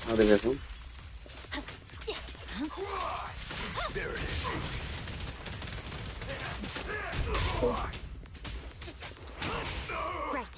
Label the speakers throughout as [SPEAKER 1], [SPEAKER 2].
[SPEAKER 1] Notification.
[SPEAKER 2] There it is.
[SPEAKER 3] Right.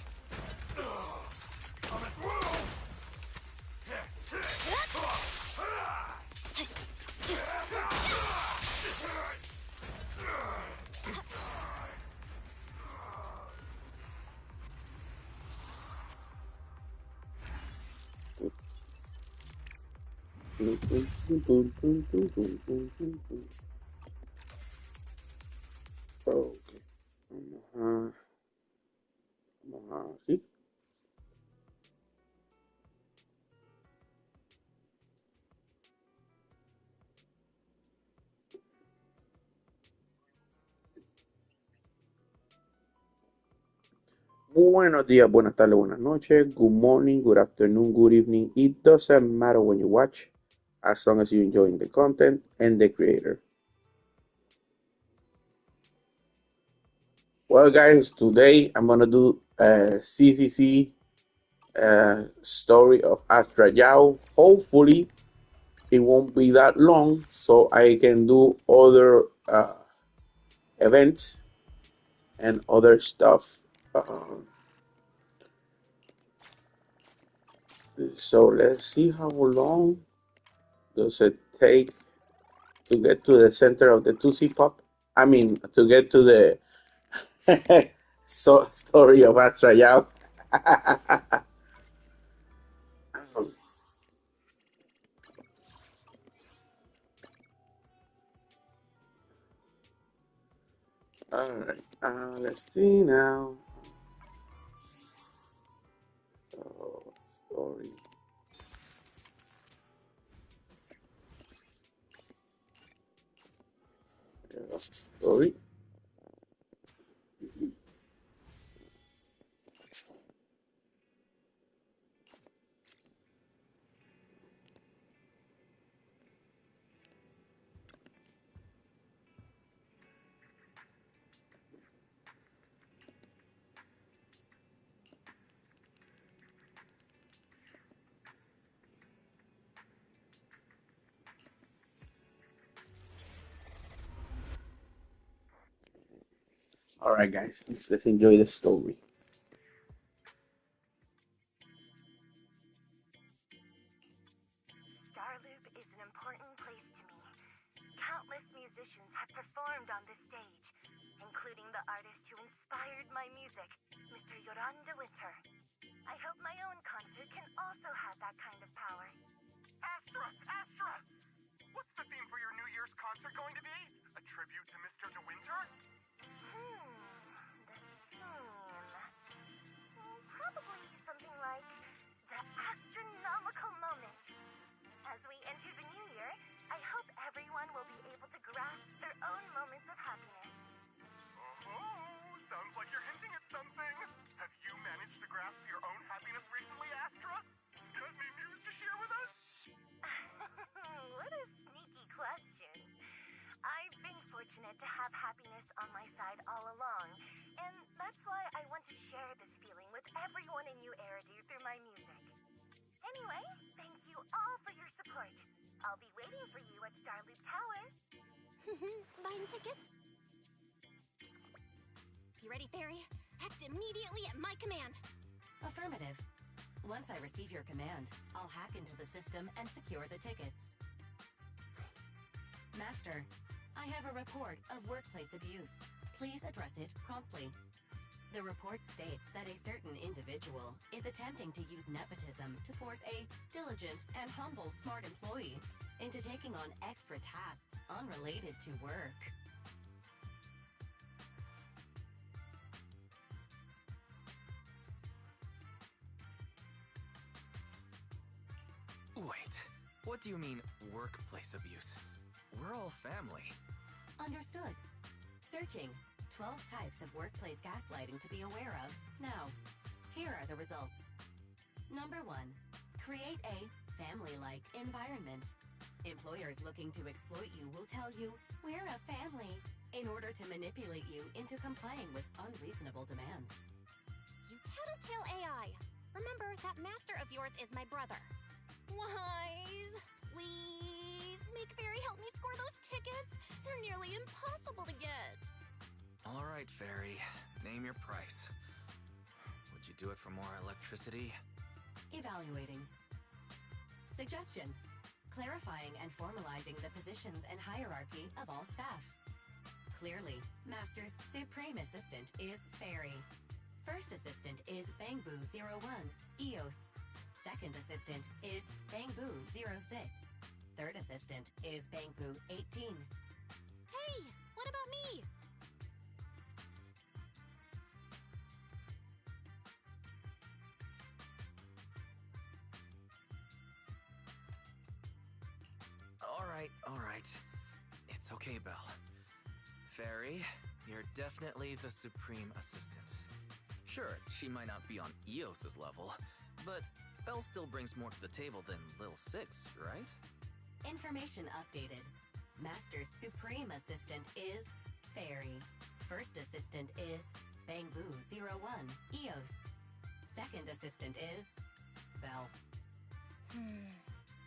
[SPEAKER 1] Okay. Vamos así. Buenos días, buenas tardes, buenas noches. Good morning, good afternoon, good evening. It doesn't matter when you watch, as long as you're enjoying the content and the creator. Well, guys, today I'm gonna do a CCC story of Astra Yao. Hopefully, it won't be that long, so I can do other events and other stuff. So let's see how long does it take to get to the center of the Tootsie Pop. I mean, to get to the story of Astra Yao. All right, let's see now. So, story. Story. All right, guys, let's enjoy the story.
[SPEAKER 3] Starloop is an important place to me. Countless musicians have performed on this stage, including the artist who inspired my music, Mr. Yoran de Winter. I hope my own concert can also have that kind of power.
[SPEAKER 4] Astra! Astra! What's the theme for your New Year's concert going to be? A tribute to Mr. De Winter?
[SPEAKER 3] The theme. Probably something like the astronomical moment. As we enter the new year, I hope everyone will be able to grasp their own moments of happiness.
[SPEAKER 4] Oh, sounds like you're hinting at something. Have you managed to grasp your own happiness recently, Astra? Any news to share with us?
[SPEAKER 3] What a sneaky question. I've been fortunate to have happiness on my side all along, and that's why I want to share this feeling with everyone in New Eridu through my music. Anyway, thank you all for your support. I'll be waiting for you at Starloop Tower.
[SPEAKER 5] Buying tickets? You ready, Fairy? Act immediately at my command.
[SPEAKER 6] Affirmative. Once I receive your command, I'll hack into the system and secure the tickets. Master, I have a report of workplace abuse. Please address it promptly. The report states that a certain individual is attempting to use nepotism to force a diligent and humble smart employee into taking on extra tasks unrelated to work.
[SPEAKER 2] Wait, what do you mean, workplace abuse? We're all family.
[SPEAKER 6] Understood. Searching. 12 types of workplace gaslighting to be aware of. Now, here are the results. Number 1. Create a family-like environment. Employers looking to exploit you will tell you, "We're a family," in order to manipulate you into complying with unreasonable demands.
[SPEAKER 5] You tattletale AI. Remember, that master of yours is my brother. Wise, please, make Fairy help me score those tickets. They're nearly impossible to get.
[SPEAKER 2] All right, Fairy. Name your price. Would you do it for more electricity?
[SPEAKER 6] Evaluating. Suggestion. Clarifying and formalizing the positions and hierarchy of all staff. Clearly, Master's Supreme Assistant is Fairy. First Assistant is Bangboo01, EOS. Second Assistant is Bangboo06. Third Assistant is Bangboo18.
[SPEAKER 5] Hey, what about me?
[SPEAKER 2] All right. It's okay, Belle. Fairy, you're definitely the Supreme Assistant. Sure, she might not be on EOS's level, but Belle still brings more to the table than Lil Six, right?
[SPEAKER 6] Information updated. Master's Supreme Assistant is Fairy. First Assistant is Bangboo01, EOS. Second Assistant is Belle.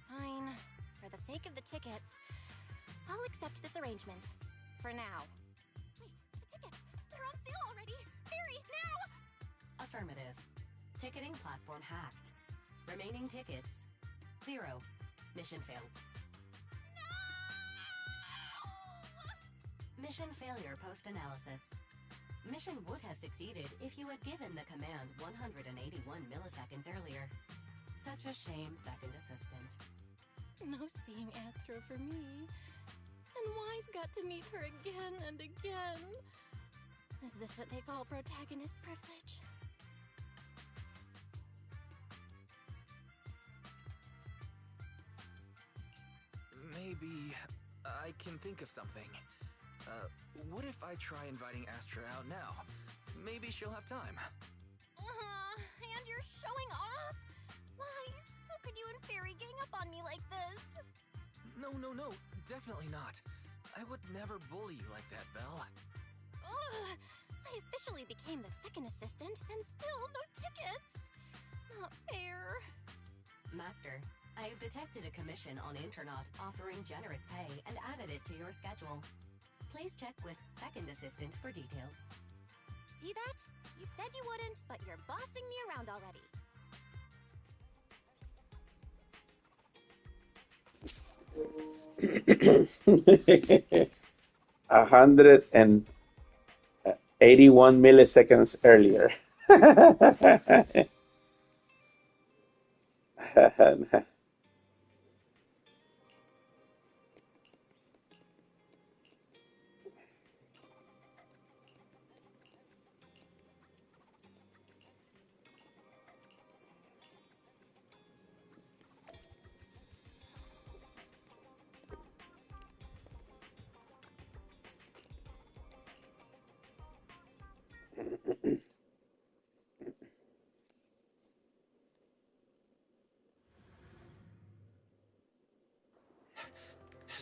[SPEAKER 5] Fine. For the sake of the tickets, I'll accept this arrangement. For now. Wait, the tickets! They're on sale already! Fairy, now!
[SPEAKER 6] Affirmative. Ticketing platform hacked. Remaining tickets 0. Mission failed.
[SPEAKER 5] No!
[SPEAKER 6] Mission failure post-analysis. Mission would have succeeded if you had given the command 181 milliseconds earlier. Such a shame, Second Assistant.
[SPEAKER 5] No seeing Astro for me. And Wise got to meet her again and again. Is this what they call protagonist privilege?
[SPEAKER 2] Maybe I can think of something. What if I try inviting Astra out now? Maybe she'll have time.
[SPEAKER 5] And you're showing off? Wise, how could you and Fairy gang up on me like this?
[SPEAKER 2] No, definitely not. I would never bully you like that, Belle.
[SPEAKER 5] Ugh! I officially became the second assistant and still no tickets. Not fair.
[SPEAKER 6] Master, I have detected a commission on Internaut offering generous pay and added it to your schedule. Please check with Second Assistant for details.
[SPEAKER 5] See that? You said you wouldn't, but you're bossing me around already.
[SPEAKER 1] A 181 milliseconds earlier.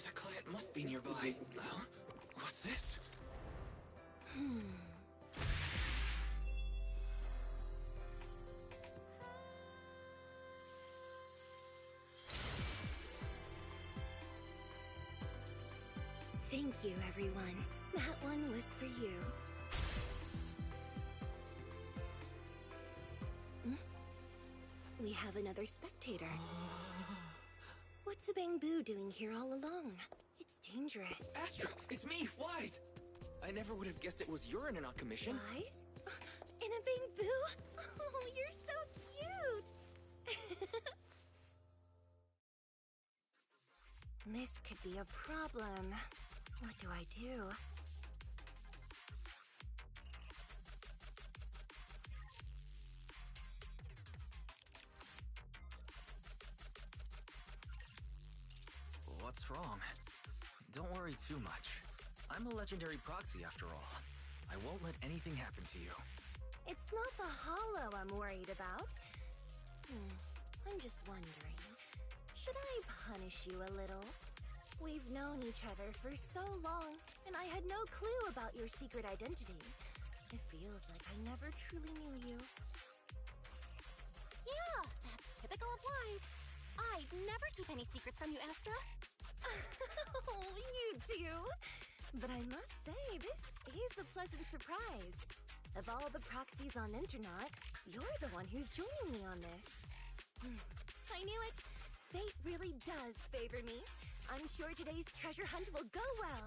[SPEAKER 2] The client must be nearby. What's this?
[SPEAKER 3] Thank you, everyone. That one was for you. We have another spectator. What's a Bangboo doing here all alone? It's dangerous.
[SPEAKER 2] Astra, it's me, Wise! I never would have guessed it was your Internaut commission.
[SPEAKER 3] Wise? In a Bangboo? Oh, you're so cute! This could be a problem. What do I do?
[SPEAKER 2] What's wrong? Don't worry too much. I'm a legendary proxy after all. I won't let anything happen to you.
[SPEAKER 3] It's not the hollow I'm worried about. I'm just wondering, should I punish you a little? We've known each other for so long, and I had no clue about your secret identity. It feels like I never truly knew you.
[SPEAKER 5] Yeah, that's typical of Wise. I'd never keep any secrets from you, Astra.
[SPEAKER 3] Oh, you do. But I must say, this is a pleasant surprise. Of all the proxies on Internet, you're the one who's joining me on this. I knew it. Fate really does favor me. I'm sure today's treasure hunt will go well.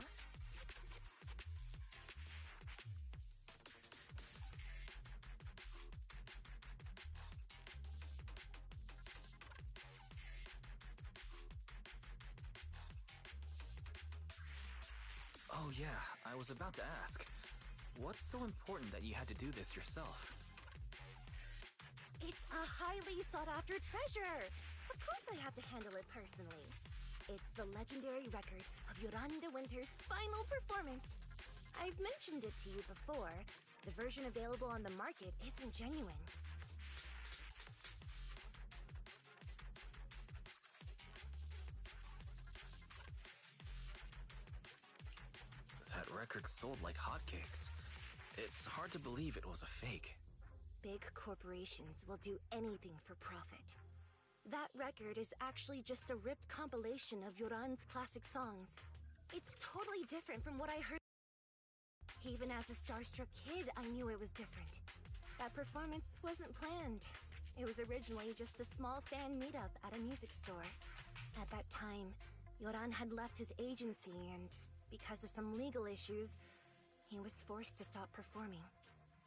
[SPEAKER 2] Oh yeah, I was about to ask. What's so important that you had to do this yourself?
[SPEAKER 3] It's a highly sought-after treasure. Of course I have to handle it personally. It's the legendary record of Yolanda Winter's final performance. I've mentioned it to you before. The version available on the market isn't genuine.
[SPEAKER 2] That record sold like hotcakes. It's hard to believe it was a fake.
[SPEAKER 3] Big corporations will do anything for profit. That record is actually just a ripped compilation of Yoran's classic songs. It's totally different from what I heard. Even as a starstruck kid, I knew it was different. That performance wasn't planned. It was originally just a small fan meetup at a music store. At that time, Yoran had left his agency and, because of some legal issues, he was forced to stop performing.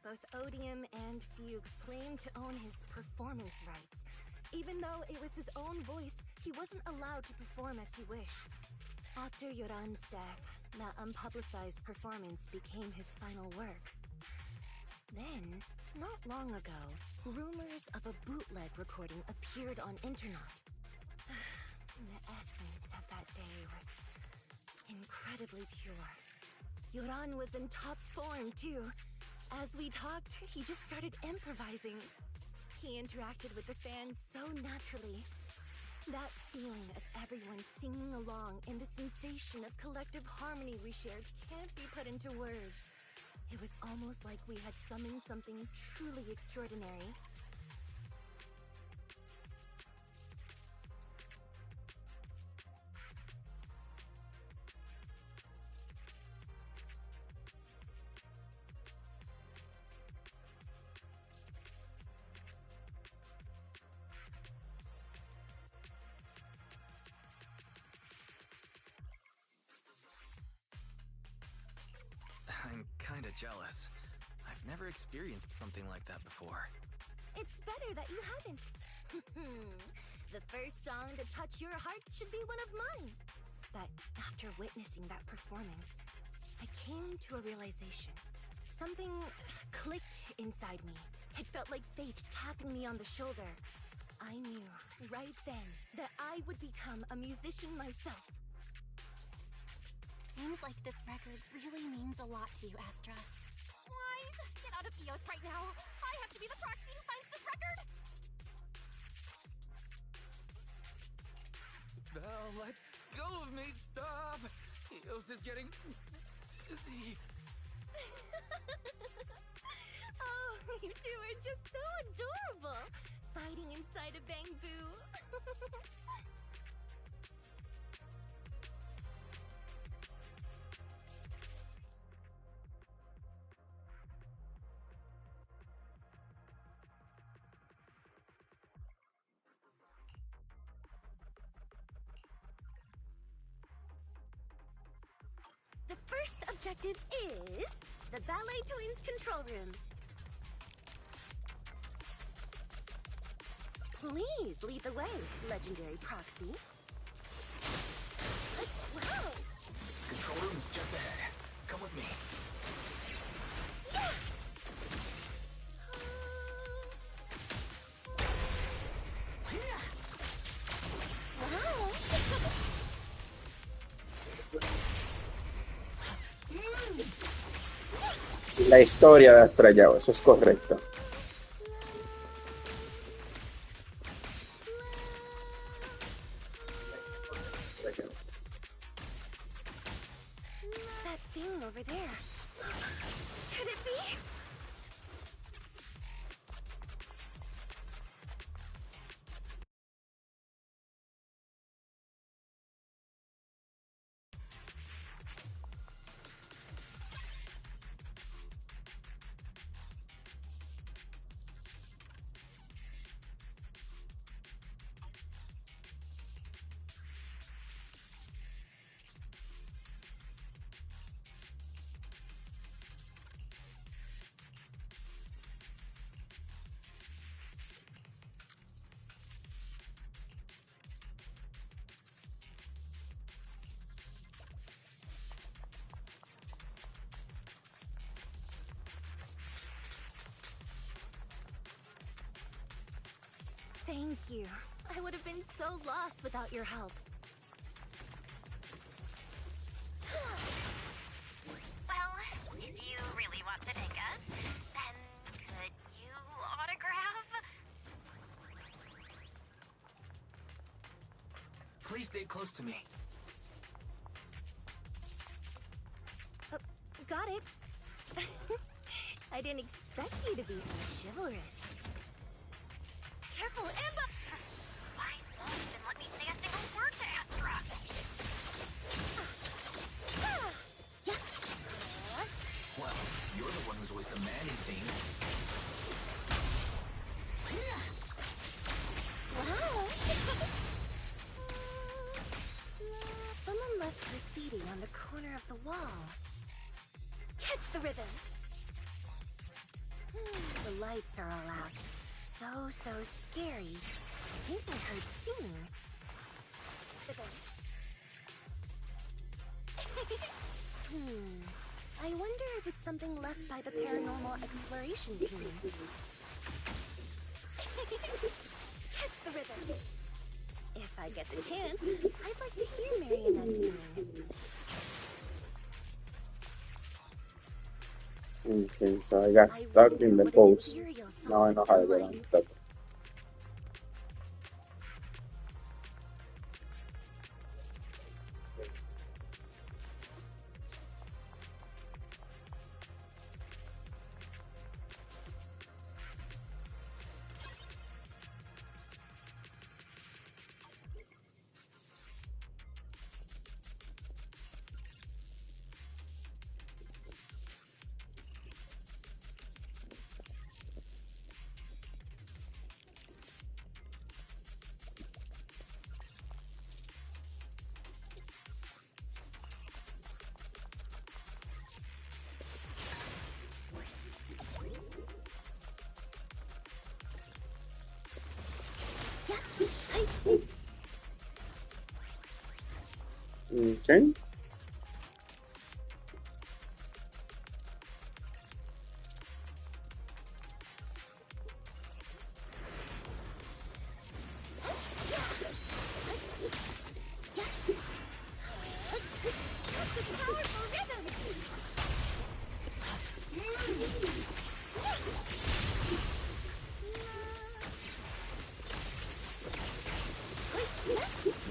[SPEAKER 3] Both Odium and Fugue claimed to own his performance rights. Even though it was his own voice, he wasn't allowed to perform as he wished. After Yoran's death, that unpublicized performance became his final work. Then, not long ago, rumors of a bootleg recording appeared on internet. The essence of that day was incredibly pure. Yoran was in top form, too. As we talked, he just started improvising. He interacted with the fans so naturally. That feeling of everyone singing along and the sensation of collective harmony we shared can't be put into words. It was almost like we had summoned something truly extraordinary.
[SPEAKER 2] I'm kinda jealous. I've never experienced something like that before.
[SPEAKER 3] It's better that you haven't. The first song to touch your heart should be one of mine. But after witnessing that performance, I came to a realization. Something clicked inside me. It felt like fate tapping me on the shoulder. I knew right then that I would become a musician myself.
[SPEAKER 5] Seems like this record really means a lot to you, Astra. Wise, get out of EOS right now. I have to be the proxy who finds this record.
[SPEAKER 2] Belle, let go of me, stop! Eos is getting dizzy.
[SPEAKER 3] Oh, you two are just so adorable. Fighting inside a bamboo. The first objective is the Ballet Twins control room. Please lead the way, legendary proxy. Wow!
[SPEAKER 2] Control room is just ahead. Come with me.
[SPEAKER 3] Yeah! Wow!
[SPEAKER 1] La historia de Astrayao, eso es correcto.
[SPEAKER 3] That thing over there. Could it be? Thank you. I would have been so lost without your help.
[SPEAKER 7] Well, if you really want to take us, then could you autograph?
[SPEAKER 2] Please stay close to me.
[SPEAKER 3] Got it. I didn't expect you to be so chivalrous.
[SPEAKER 7] Careful, Emma! Why won't and let me say a single word to Astra?
[SPEAKER 3] Yeah.
[SPEAKER 2] Well, you're the one who's always demanding things.
[SPEAKER 3] Wow. Someone left graffiti on the corner of the wall. Catch the rhythm. The lights are all out. So scary. I think I heard singing. I wonder if it's something left by the paranormal exploration team. Catch the rhythm. If I get the chance, I'd like to hear Marionette singing.
[SPEAKER 1] Okay, so I got stuck in the post. Now I know how to get unstuck. Okay.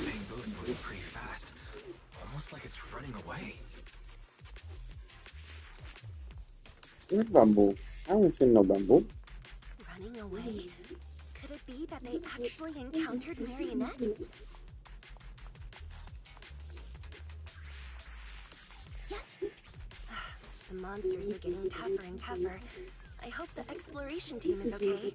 [SPEAKER 2] Bamboo's moving pretty fast. Almost like it's running away.
[SPEAKER 1] Where's bamboo? I haven't seen no bamboo.
[SPEAKER 3] Running away? Could it be that they actually encountered Marionette? Yeah. The monsters are getting tougher and tougher. I hope the exploration team is okay.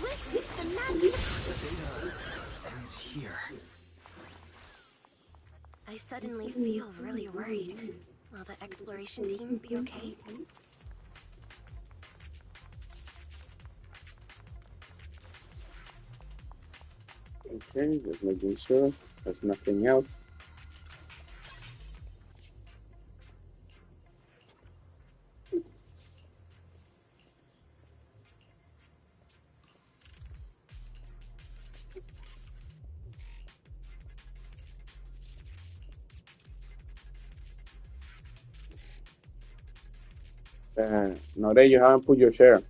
[SPEAKER 3] Witness the magic.
[SPEAKER 2] The data ends here.
[SPEAKER 3] I suddenly feel really worried. Will the exploration team be okay?
[SPEAKER 1] Okay, just making sure there's nothing else. Nore, you haven't put your share.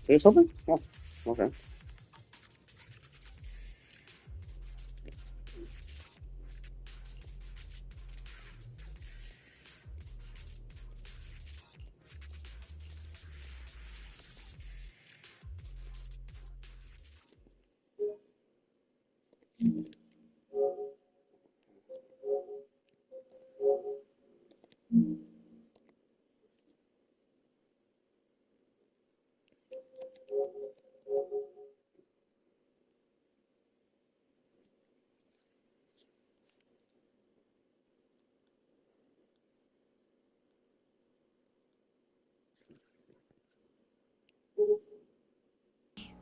[SPEAKER 1] It's open? Oh, okay.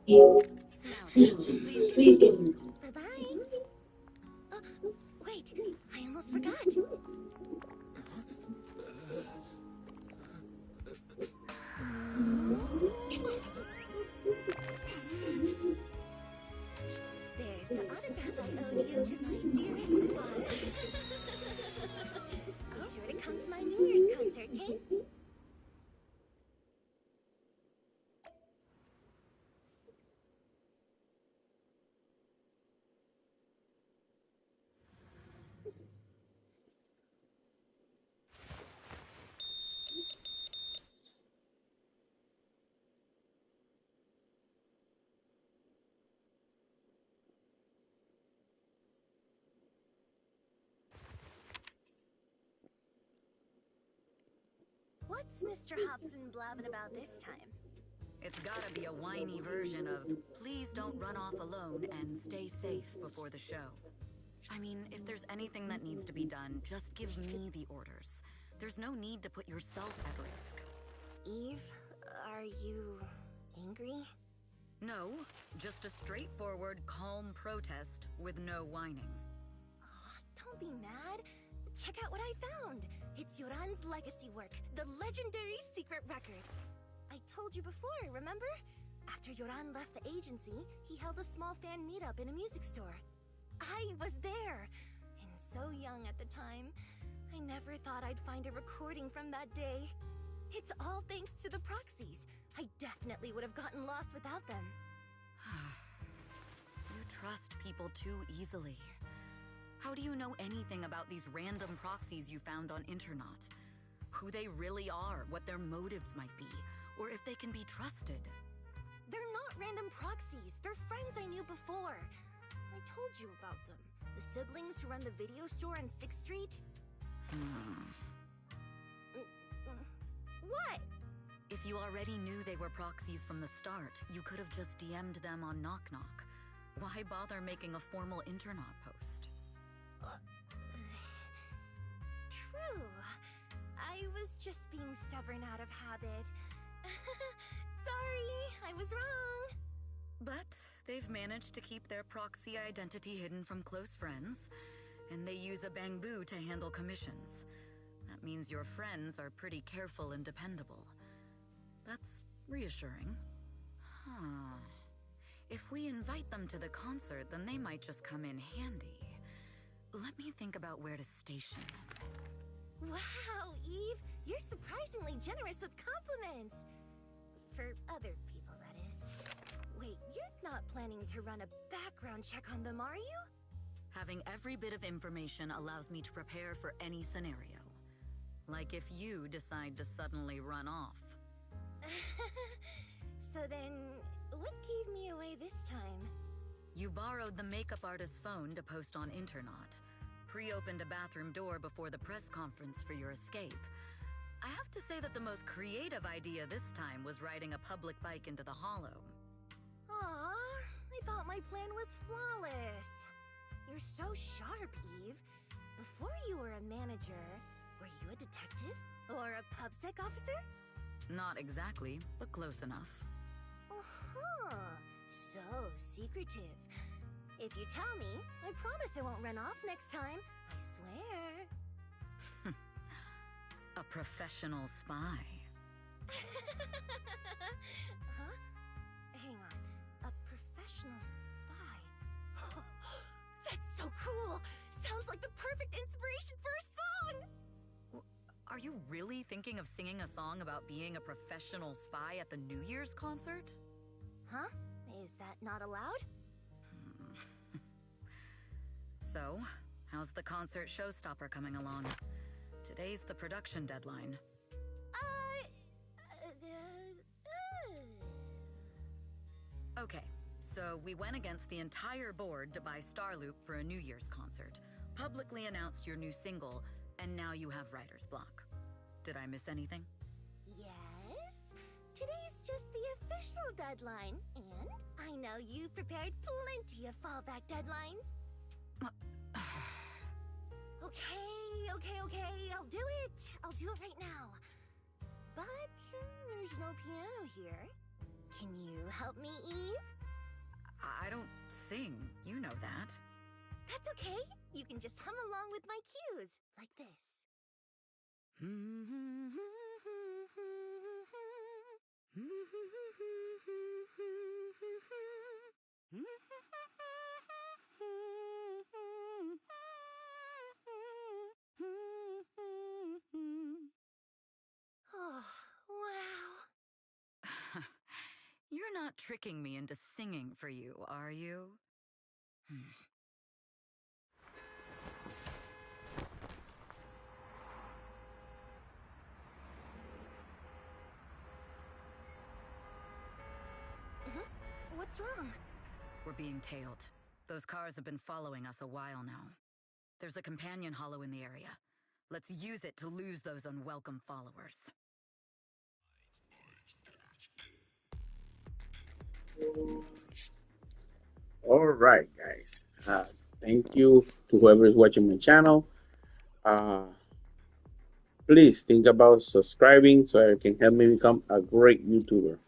[SPEAKER 6] Now then, please get in.
[SPEAKER 5] Bye-bye. Wait, I almost forgot. There's the autograph I owed you to my dearest Bob. Be sure to come to my New Year's concert, Kate. What's Mr. Hobson blabbing about this time?
[SPEAKER 6] It's gotta be a whiny version of, please don't run off alone and stay safe before the show. I mean, if there's anything that needs to be done, just give me the orders. There's no need to put yourself at risk.
[SPEAKER 5] Eve, are you angry?
[SPEAKER 6] No, just a straightforward, calm protest with no whining.
[SPEAKER 5] Oh, don't be mad. Check out what I found. It's Yoran's legacy work, the legendary secret record. I told you before, remember? After Yoran left the agency, he held a small fan meetup in a music store. I was there, and so young at the time. I never thought I'd find a recording from that day. It's all thanks to the proxies. I definitely would have gotten lost without them.
[SPEAKER 6] You trust people too easily. How do you know anything about these random proxies you found on Internaut? Who they really are, what their motives might be, or if they can be trusted?
[SPEAKER 5] They're not random proxies. They're friends I knew before. I told you about them. The siblings who run the video store on 6th Street. What?
[SPEAKER 6] If you already knew they were proxies from the start, you could have just DM'd them on Knock Knock. Why bother making a formal Internaut post?
[SPEAKER 5] True. I was just being stubborn out of habit. Sorry, I was wrong.
[SPEAKER 6] But they've managed to keep their proxy identity hidden from close friends, and they use a bamboo to handle commissions. That means your friends are pretty careful and dependable. That's reassuring. Huh. If we invite them to the concert, then they might just come in handy. Let me think about where to station them.
[SPEAKER 5] Wow, Eve, you're surprisingly generous with compliments. For other people, that is. Wait, you're not planning to run a background check on them, are you?
[SPEAKER 6] Having every bit of information allows me to prepare for any scenario. Like if you decide to suddenly run off.
[SPEAKER 5] So then, what gave me away this time?
[SPEAKER 6] You borrowed the makeup artist's phone to post on Internaut. Pre-opened a bathroom door before the press conference for your escape. I have to say that the most creative idea this time was riding a public bike into the hollow.
[SPEAKER 5] Aw, I thought my plan was flawless. You're so sharp, Eve. Before you were a manager, were you a detective? Or a PubSec officer?
[SPEAKER 6] Not exactly, but close enough.
[SPEAKER 5] Uh-huh. So secretive. If you tell me, I promise I won't run off next time. I swear.
[SPEAKER 6] A professional spy.
[SPEAKER 5] Huh? Hang on. A professional spy. That's so cool! Sounds like the perfect inspiration for a song!
[SPEAKER 6] Are you really thinking of singing a song about being a professional spy at the New Year's concert?
[SPEAKER 5] Huh? Is that not allowed?
[SPEAKER 6] So, how's the concert showstopper coming along? Today's the production deadline. Okay, so we went against the entire board to buy Starloop for a New Year's concert, publicly announced your new single, and now you have writer's block. Did I miss anything?
[SPEAKER 5] Yes? Today's just the official deadline, and I know you've prepared plenty of fallback deadlines. Okay, I'll do it. I'll do it right now. But there's no piano here. Can you help me, Eve?
[SPEAKER 8] I don't sing, you know that.
[SPEAKER 5] That's okay. You can just hum along with my cues, like this. Oh, wow.
[SPEAKER 8] You're not tricking me into singing for you, are you?
[SPEAKER 5] What's wrong?
[SPEAKER 8] We're being tailed. Those cars have been following us a while now. There's a companion hollow in the area. Let's use it to lose those unwelcome followers.
[SPEAKER 1] All right, guys. Thank you to whoever is watching my channel. Please think about subscribing so it can help me become a great YouTuber.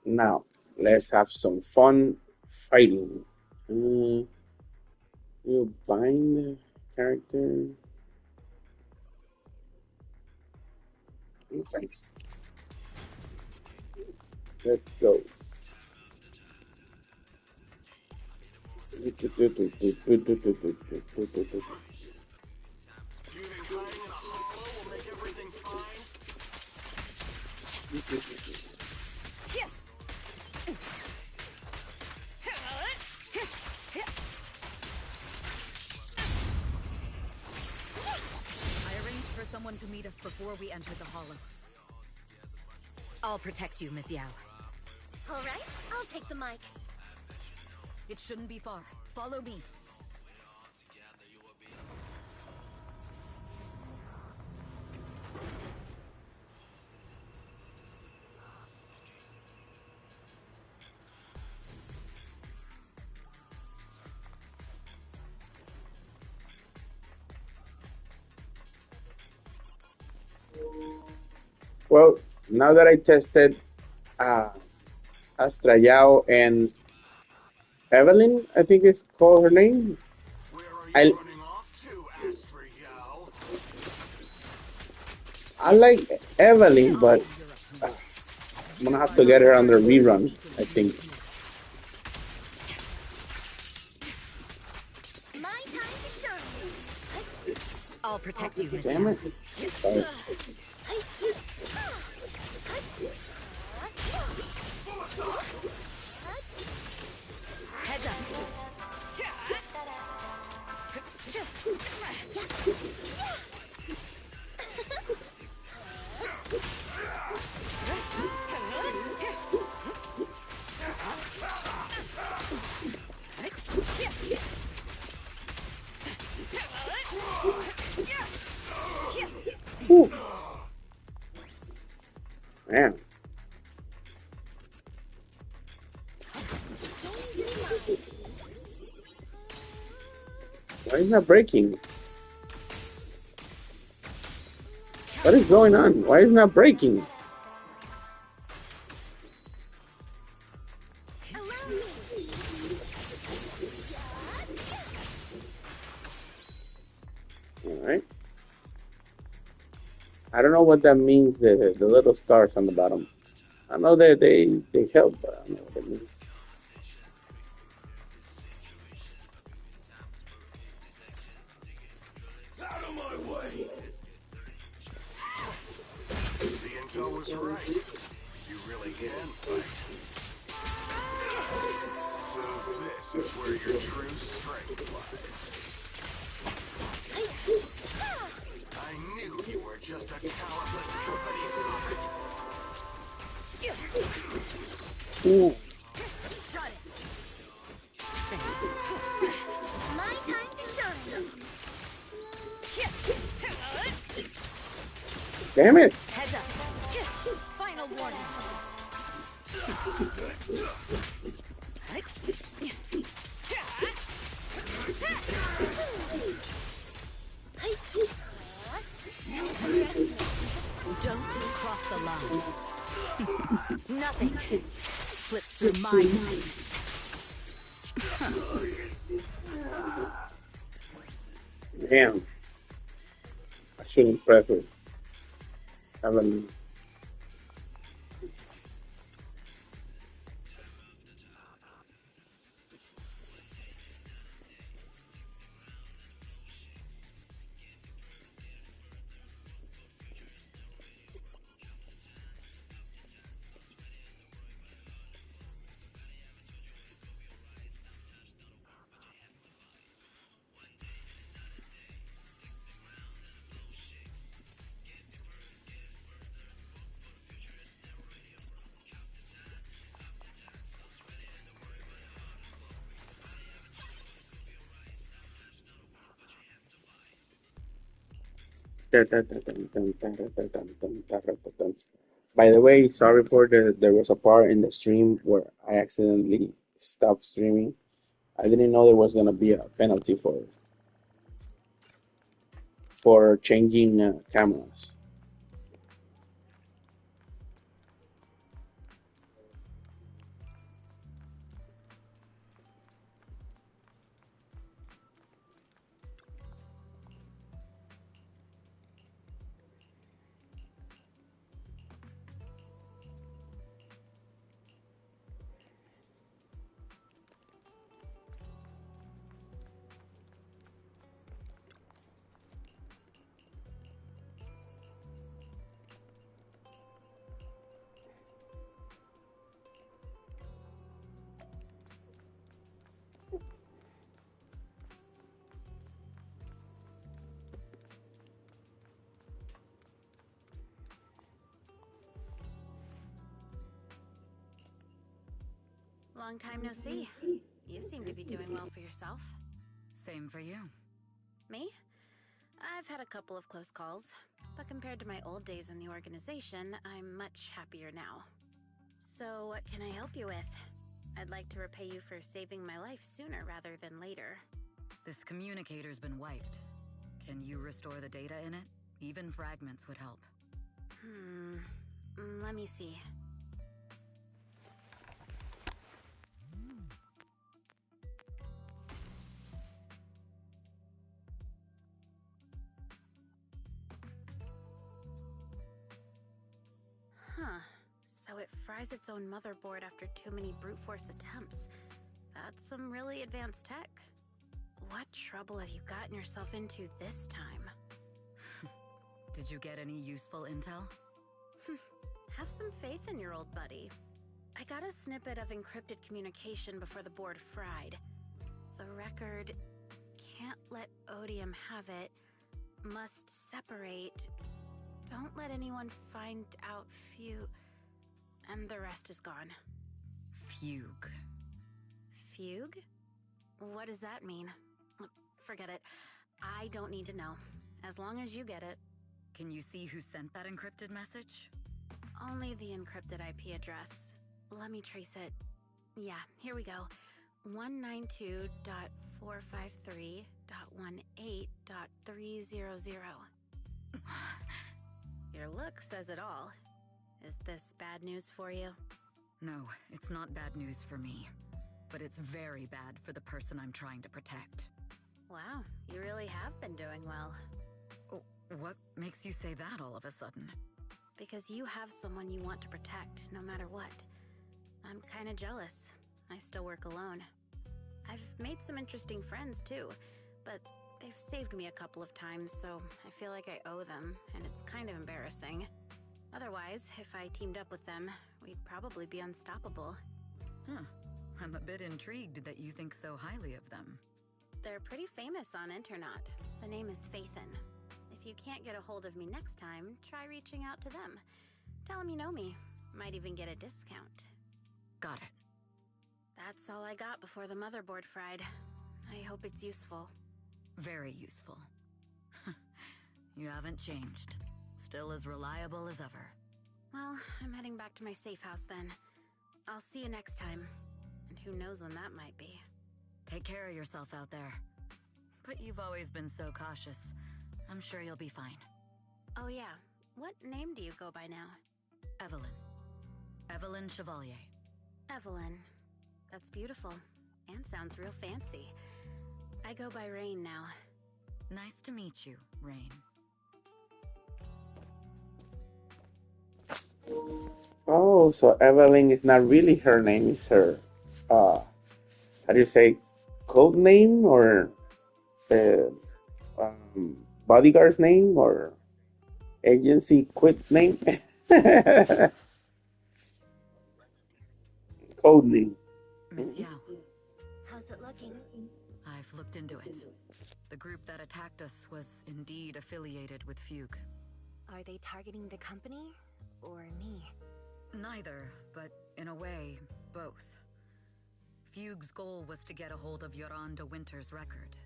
[SPEAKER 1] Now, let's have some fun fighting. You bind the character. Thanks. Let's go.
[SPEAKER 4] You think hiding in a hollow will make everything fine?
[SPEAKER 8] I arranged for someone to meet us before we entered the hollow. I'll protect you, Miss Yao.
[SPEAKER 5] All right, I'll take the mic.
[SPEAKER 8] It shouldn't be far. Follow me.
[SPEAKER 1] Well, now that I tested Astra Yao and Evelyn, I think it's called her name.
[SPEAKER 4] Where are you
[SPEAKER 1] I
[SPEAKER 4] running off to, Astra Yao?
[SPEAKER 1] I like Evelyn, but I'm gonna have to get her on the rerun, I think.
[SPEAKER 5] My time to show you.
[SPEAKER 8] I'll protect you, Miss
[SPEAKER 1] Damn
[SPEAKER 8] Yao.
[SPEAKER 1] it. Sorry.
[SPEAKER 8] Heads up.
[SPEAKER 1] Whew. Man. Why is that breaking? What is going on? Why is it not breaking? Alright. I don't know what that means, the little stars on the bottom. I know that they help, but I don't know what it means.
[SPEAKER 4] Out of my way! The intel was right. You really can fight. So this is where your true strength lies. I knew you were just a talentless company puppet.
[SPEAKER 1] Ooh.
[SPEAKER 5] Shut it. My time to shine.
[SPEAKER 1] Damn it!
[SPEAKER 8] Heads up. Final warning. Don't cross the line. Nothing slips through my hands.
[SPEAKER 1] Damn, I shouldn't preface. Haven't. By the way, sorry for there was a part in the stream where I accidentally stopped streaming. I didn't know there was gonna be a penalty for changing cameras.
[SPEAKER 6] Long time no see. You seem to be doing well for yourself.
[SPEAKER 8] Same for you.
[SPEAKER 6] Me? I've had a couple of close calls, but compared to my old days in the organization, I'm much happier now. So what can I help you with? I'd like to repay you for saving my life sooner rather than later.
[SPEAKER 8] This communicator's been wiped. Can you restore the data in it? Even fragments would help.
[SPEAKER 6] Let me see. Huh. So it fries its own motherboard after too many brute force attempts. That's some really advanced tech. What trouble have you gotten yourself into this time?
[SPEAKER 8] Did you get any useful intel?
[SPEAKER 6] Have some faith in your old buddy. I got a snippet of encrypted communication before the board fried. The record can't let Odium have it. Must separate. Don't let anyone find out and the rest is gone.
[SPEAKER 8] Fugue.
[SPEAKER 6] Fugue? What does that mean? Forget it. I don't need to know. As long as you get it.
[SPEAKER 8] Can you see who sent that encrypted message?
[SPEAKER 6] Only the encrypted IP address. Let me trace it. Yeah, here we go. 192.453.18.300. Your look says it all. Is this bad news for you?
[SPEAKER 8] No, it's not bad news for me. But it's very bad for the person I'm trying to protect.
[SPEAKER 6] Wow, you really have been doing well.
[SPEAKER 8] Oh, what makes you say that all of a sudden?
[SPEAKER 6] Because you have someone you want to protect, no matter what. I'm kinda jealous. I still work alone. I've made some interesting friends, too. But they've saved me a couple of times, so I feel like I owe them, and it's kind of embarrassing. Otherwise, if I teamed up with them, we'd probably be unstoppable.
[SPEAKER 8] Huh. I'm a bit intrigued that you think so highly of them.
[SPEAKER 6] They're pretty famous on Internet. The name is Phaethon. If you can't get a hold of me next time, try reaching out to them. Tell them you know me. Might even get a discount.
[SPEAKER 8] Got it.
[SPEAKER 6] That's all I got before the motherboard fried. I hope it's useful.
[SPEAKER 8] Very useful. You haven't changed. Still as reliable as ever.
[SPEAKER 6] Well, I'm heading back to my safe house then.
[SPEAKER 5] I'll see you next time. And who knows when that might be.
[SPEAKER 8] Take care of yourself out there. But you've always been so cautious. I'm sure you'll be fine.
[SPEAKER 5] Oh yeah, what name do you go by now?
[SPEAKER 8] Evelyn. Evelyn Chevalier.
[SPEAKER 5] Evelyn. That's beautiful. And sounds real fancy. I go by Rain now.
[SPEAKER 8] Nice to meet you, Rain.
[SPEAKER 1] Oh, so Evelyn is not really her name, it's her, how do you say, code name or uh, bodyguard's name or agency quit name? Code name.
[SPEAKER 8] Miss Yao,
[SPEAKER 5] How's it looking?
[SPEAKER 8] I've looked into it. The group that attacked us was indeed affiliated with Fugue.
[SPEAKER 5] Are they targeting the company? Or me?
[SPEAKER 8] Neither, but in a way, both. Fugue's goal was to get a hold of Yoran de Winter's record.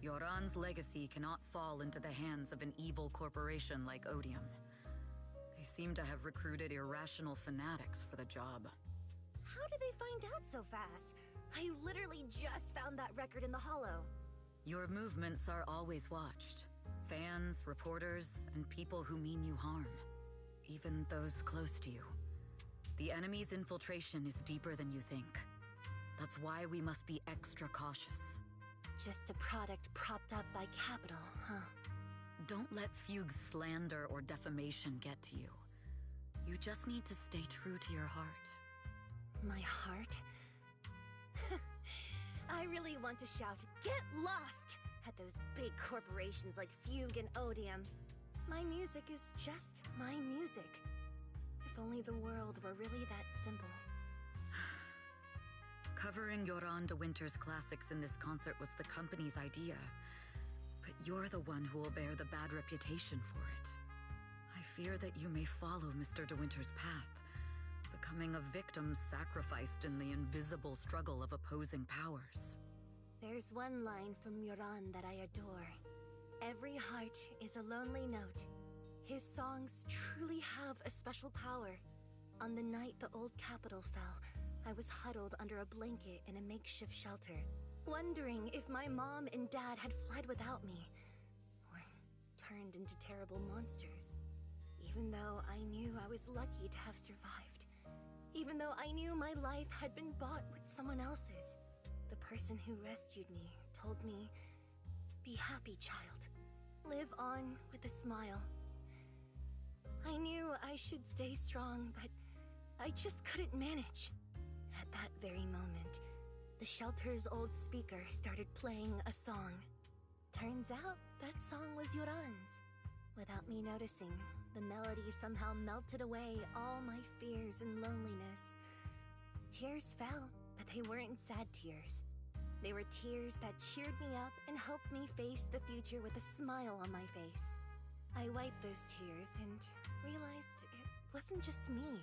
[SPEAKER 8] Yoran's legacy cannot fall into the hands of an evil corporation like Odium. They seem to have recruited irrational fanatics for the job.
[SPEAKER 5] How did they find out so fast? I literally just found that record in the hollow.
[SPEAKER 8] Your movements are always watched. Fans, reporters, and people who mean you harm. Even those close to you. The enemy's infiltration is deeper than you think. That's why we must be extra cautious.
[SPEAKER 5] Just a product propped up by capital, huh?
[SPEAKER 8] Don't let Fugue's slander or defamation get to you. You just need to stay true to your heart.
[SPEAKER 5] My heart? I really want to shout, "Get lost!" at those big corporations like Fugue and Odium. My music is just my music. If only the world were really that simple.
[SPEAKER 8] Covering Yoran de Winter's classics in this concert was the company's idea. But you're the one who will bear the bad reputation for it. I fear that you may follow Mr. de Winter's path, becoming a victim sacrificed in the invisible struggle of opposing powers.
[SPEAKER 5] There's one line from Yoran that I adore. Every heart is a lonely note. His songs truly have a special power. On the night the old capital fell, I was huddled under a blanket in a makeshift shelter, wondering if my mom and dad had fled without me, or turned into terrible monsters. Even though I knew I was lucky to have survived. Even though I knew my life had been bought with someone else's. The person who rescued me told me, "Be happy, child. Live on with a smile." I knew I should stay strong, but I just couldn't manage. At that very moment, the shelter's old speaker started playing a song. Turns out, that song was Yoran's. Without me noticing, the melody somehow melted away all my fears and loneliness. Tears fell, but they weren't sad tears. They were tears that cheered me up and helped me face the future with a smile on my face. I wiped those tears and realized it wasn't just me.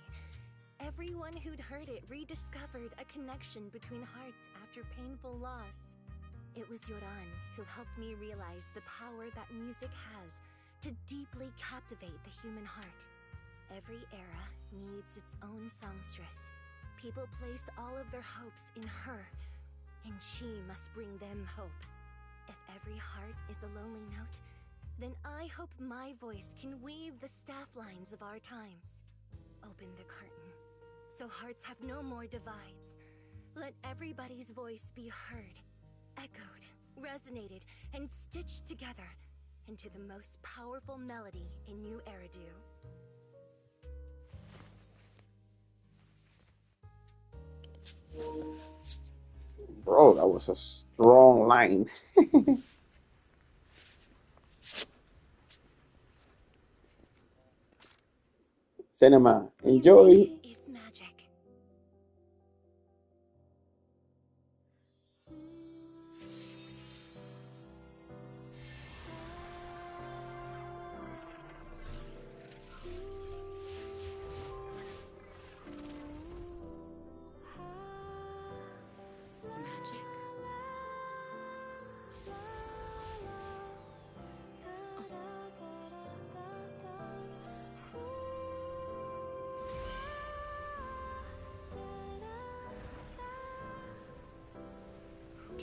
[SPEAKER 5] Everyone who'd heard it rediscovered a connection between hearts after painful loss. It was Yoran who helped me realize the power that music has to deeply captivate the human heart. Every era needs its own songstress. People place all of their hopes in her, and she must bring them hope. If every heart is a lonely note, then I hope my voice can weave the staff lines of our times. Open the curtain, so hearts have no more divides. Let everybody's voice be heard, echoed, resonated, and stitched together into the most powerful melody in New Eridu.
[SPEAKER 1] Bro, that was a strong line. Cinema, enjoy.
[SPEAKER 5] Music is magic.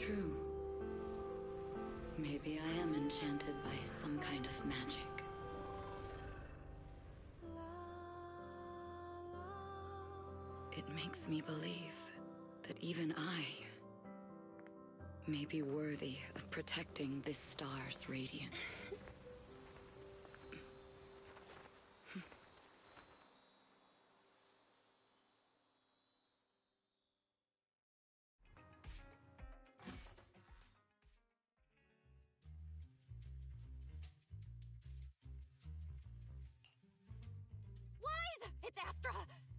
[SPEAKER 8] True. Maybe I am enchanted by some kind of magic. It makes me believe that even I may be worthy of protecting this star's radiance.
[SPEAKER 5] It's Astra!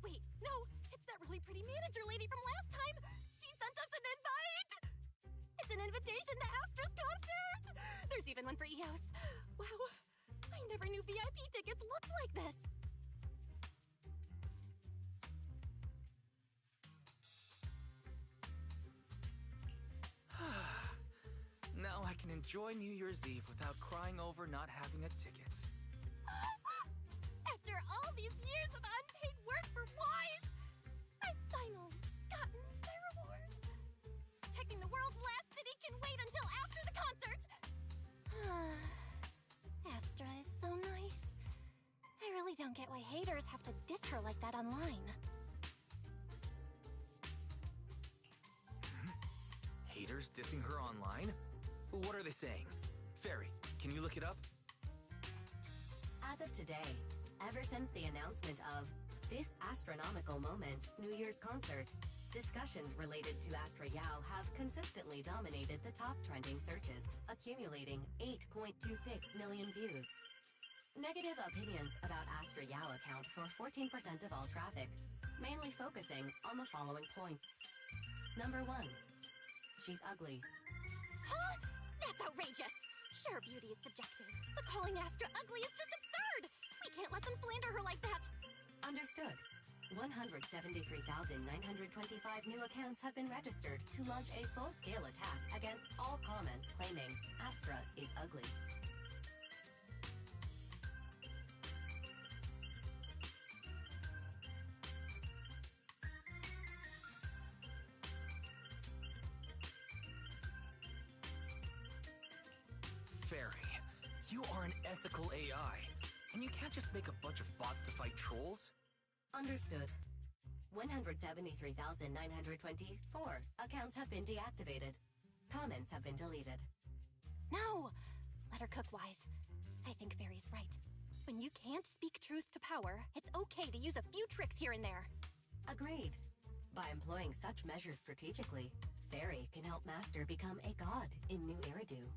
[SPEAKER 5] Wait, no, it's that really pretty manager lady from last time! She sent us an invite! It's an invitation to Astra's concert! There's even one for EOS. Wow, I never knew VIP tickets looked like this!
[SPEAKER 2] Now I can enjoy New Year's Eve without crying over not having a ticket.
[SPEAKER 5] After all these years of unpaid work for Wise, I've finally gotten my reward. Protecting the world's last city can wait until after the concert. Astra is so nice. I really don't get why haters have to diss her like that online.
[SPEAKER 2] Haters dissing her online? What are they saying? Fairy, can you look it up?
[SPEAKER 6] As of today, ever since the announcement of this astronomical moment New Year's concert, discussions related to Astra Yao have consistently dominated the top trending searches, accumulating 8.26 million views. Negative opinions about Astra Yao account for 14% of all traffic, mainly focusing on the following points. Number 1. She's ugly.
[SPEAKER 5] Huh? That's outrageous! Sure, beauty is subjective, but calling Astra ugly is just absurd! We can't let them slander her like that!
[SPEAKER 6] Understood. 173,925 new accounts have been registered to launch a full-scale attack against all comments claiming Astra is ugly.
[SPEAKER 2] Fairy, you are an ethical AI, and you can't just make a bunch of bots to fight trolls?
[SPEAKER 6] Understood. 173,924 accounts have been deactivated. Comments have been deleted.
[SPEAKER 5] No! Let her cook, Wise. I think Fairy's right. When you can't speak truth to power, it's okay to use a few tricks here and there.
[SPEAKER 6] Agreed. By employing such measures strategically, Fairy can help Master become a god in New Eridu.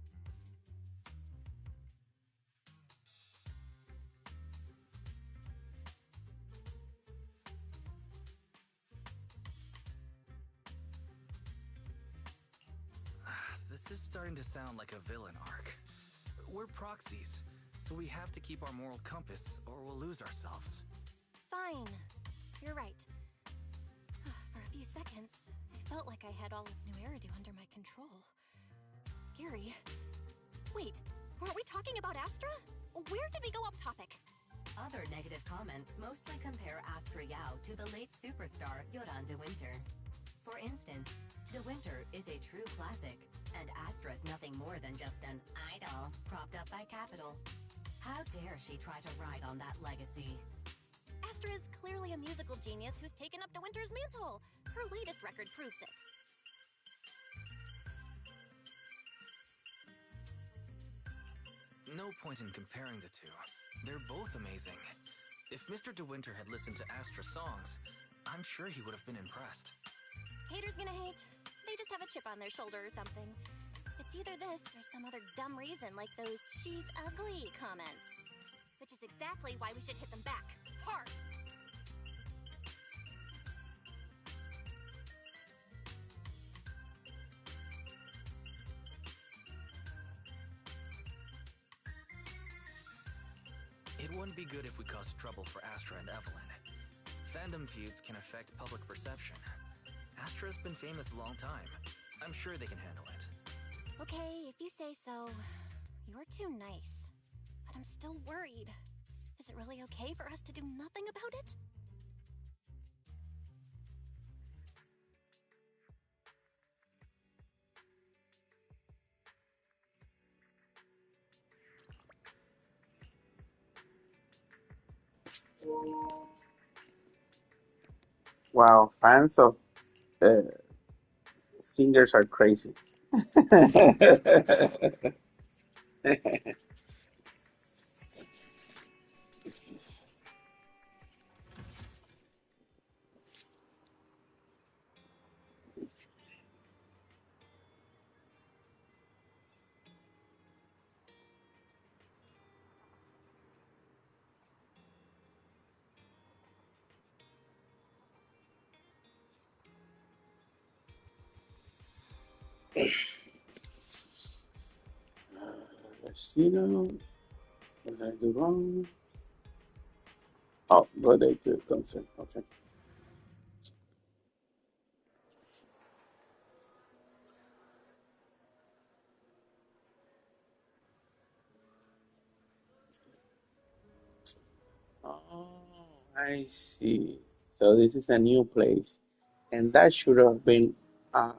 [SPEAKER 2] This is starting to sound like a villain arc. We're proxies, so we have to keep our moral compass or we'll lose ourselves.
[SPEAKER 5] Fine. You're right. For a few seconds, I felt like I had all of New Eridu under my control. Scary. Wait, weren't we talking about Astra? Where did we go off topic?
[SPEAKER 6] Other negative comments mostly compare Astra Yao to the late superstar Yoran de Winter. For instance, De Winter is a true classic, and Astra's nothing more than just an idol propped up by Capital. How dare she try to ride on that legacy?
[SPEAKER 5] Astra is clearly a musical genius who's taken up De Winter's mantle. Her latest record proves it.
[SPEAKER 2] No point in comparing the two. They're both amazing. If Mr. De Winter had listened to Astra's songs, I'm sure he would have been impressed.
[SPEAKER 5] Haters gonna hate. They just have a chip on their shoulder or something. It's either this or some other dumb reason like those "she's ugly" comments. Which is exactly why we should hit them back. Hard!
[SPEAKER 2] It wouldn't be good if we caused trouble for Astra and Evelyn. Fandom feuds can affect public perception. Astra's been famous a long time. I'm sure they can handle it.
[SPEAKER 5] Okay, if you say so. You're too nice. But I'm still worried. Is it really okay for us to do nothing about it?
[SPEAKER 1] Wow, fans of uh, singers are crazy. Let's see now. What did I do wrong? Oh, go there to concert. Okay. Oh, I see. So this is a new place, and that should have been, uh,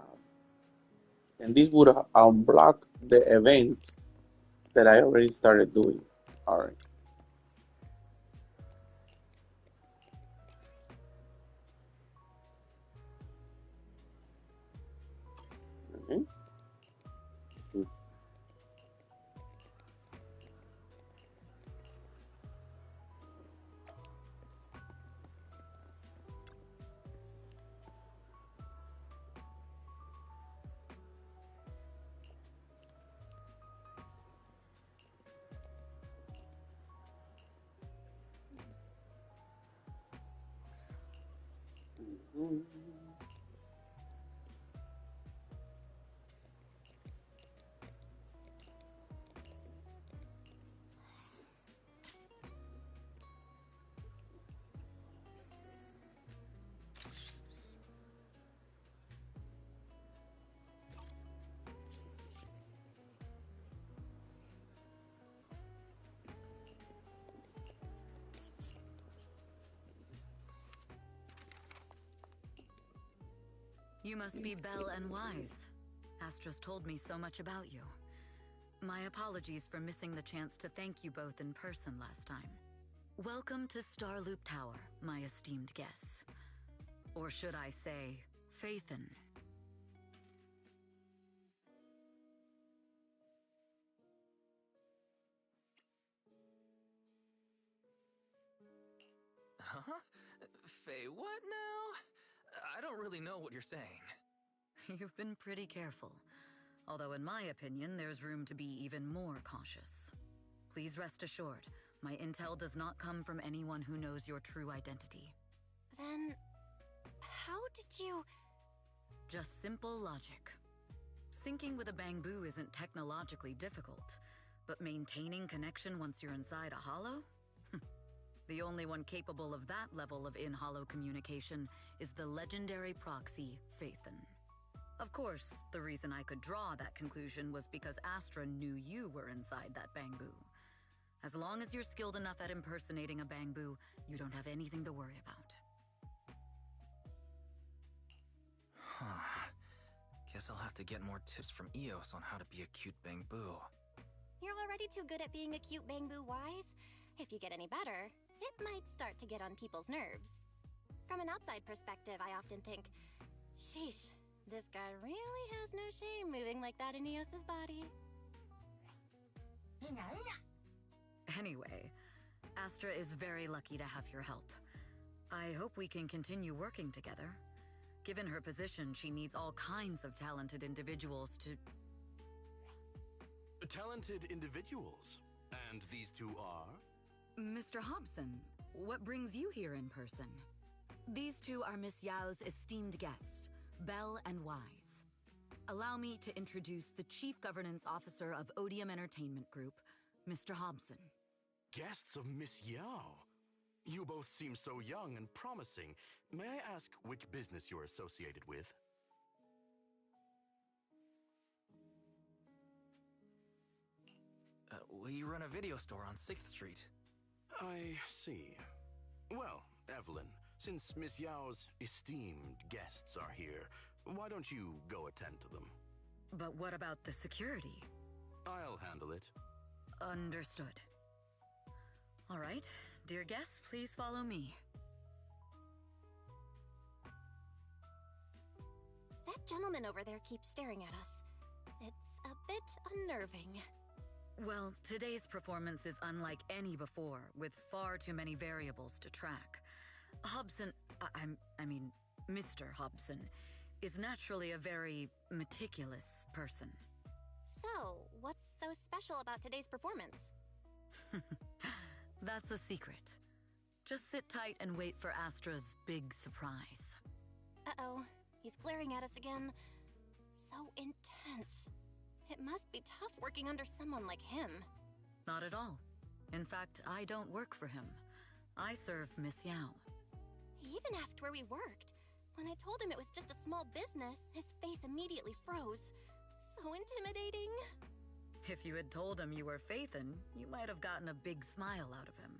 [SPEAKER 1] and this would have unblocked the event that I already started doing. All right. Okay. Mhm.
[SPEAKER 8] You must be Belle and Wise. Astra's told me so much about you. My apologies for missing the chance to thank you both in person last time. Welcome to Starloop Tower, my esteemed guests. Or should I say, Faithen.
[SPEAKER 2] Huh? Faye, what now? I don't really know what you're saying.
[SPEAKER 8] You've been pretty careful. Although in my opinion, there's room to be even more cautious. Please rest assured, my intel does not come from anyone who knows your true identity.
[SPEAKER 7] Then, how did you...
[SPEAKER 8] Just simple logic. Syncing with a bamboo isn't technologically difficult, but maintaining connection once you're inside a hollow? The only one capable of that level of in-hollow communication is the legendary proxy, Faithen. Of course, the reason I could draw that conclusion was because Astra knew you were inside that bamboo. As long as you're skilled enough at impersonating a bamboo, you don't have anything to worry about.
[SPEAKER 2] Huh. Guess I'll have to get more tips from Eos on how to be a cute bamboo.
[SPEAKER 7] You're already too good at being a cute bamboo, Wise. If you get any better, it might start to get on people's nerves. From an outside perspective, I often think, sheesh, this guy really has no shame moving like that in Eos's body.
[SPEAKER 8] Anyway, Astra is very lucky to have your help. I hope we can continue working together. Given her position, she needs all kinds of talented individuals to...
[SPEAKER 9] Talented individuals? And these two are?
[SPEAKER 8] Mr. Hobson, what brings you here in person? These two are Miss Yao's esteemed guests, Belle and Wise. Allow me to introduce the Chief Governance Officer of Odium Entertainment Group, Mr. Hobson.
[SPEAKER 9] Guests of Miss Yao? You both seem so young and promising. May I ask which business you're associated with?
[SPEAKER 2] We run a video store on 6th Street.
[SPEAKER 9] I see. Well, Evelyn, since Miss Yao's esteemed guests are here, why don't you go attend to them?
[SPEAKER 8] But what about the security?
[SPEAKER 9] I'll handle it.
[SPEAKER 8] Understood. All right, Dear guests, please follow me.
[SPEAKER 7] That gentleman over there keeps staring at us. It's a bit unnerving.
[SPEAKER 8] Well, today's performance is unlike any before, with far too many variables to track. Hobson, I mean, Mr. Hobson, is naturally a very meticulous person.
[SPEAKER 7] So, what's so special about today's performance?
[SPEAKER 8] That's a secret. Just sit tight and wait for Astra's big surprise.
[SPEAKER 7] Uh-oh, he's glaring at us again. So intense. It must be tough working under someone like him.
[SPEAKER 8] Not at all. In fact, I don't work for him. I serve Miss Yao.
[SPEAKER 7] He even asked where we worked. When I told him it was just a small business, his face immediately froze. So intimidating.
[SPEAKER 8] If you had told him you were Phaethon, you might have gotten a big smile out of him.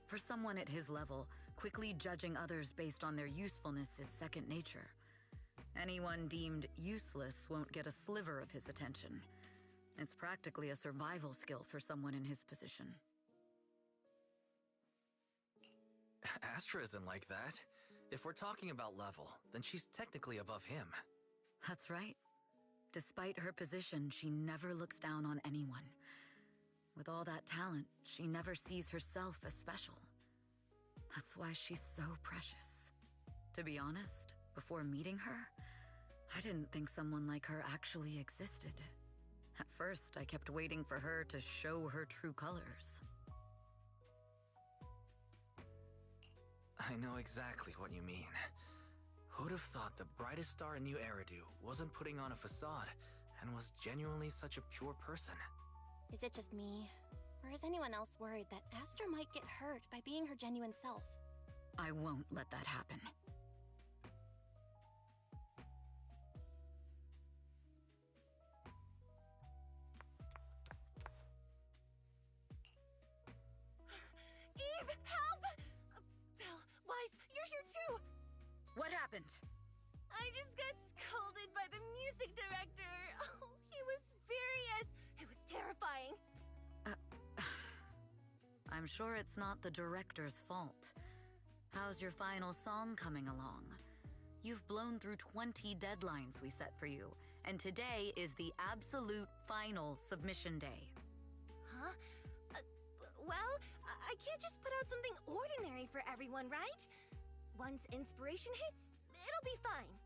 [SPEAKER 8] For someone at his level, quickly judging others based on their usefulness is second nature. Anyone deemed useless won't get a sliver of his attention. It's practically a survival skill for someone in his position.
[SPEAKER 2] Astra isn't like that. If we're talking about level, then she's technically above him.
[SPEAKER 8] That's right. Despite her position, she never looks down on anyone. With all that talent, she never sees herself as special. That's why she's so precious. To be honest, before meeting her, I didn't think someone like her actually existed. At first, I kept waiting for her to show her true colors.
[SPEAKER 2] I know exactly what you mean. Who'd have thought the brightest star in New Eridu wasn't putting on a facade and was genuinely such a pure person?
[SPEAKER 7] Is it just me? Or is anyone else worried that Astra might get hurt by being her genuine self?
[SPEAKER 8] I won't let that happen.
[SPEAKER 5] Eve, help! Belle, Wise, you're here too!
[SPEAKER 8] What happened?
[SPEAKER 5] I just got scolded by the music director. Oh, he was furious. It was terrifying.
[SPEAKER 8] I'm sure it's not the director's fault. How's your final song coming along? You've blown through 20 deadlines we set for you, and today is the absolute final submission day.
[SPEAKER 5] Huh? Well, I can't just put out something ordinary for everyone, right? Once inspiration hits, it'll be fine.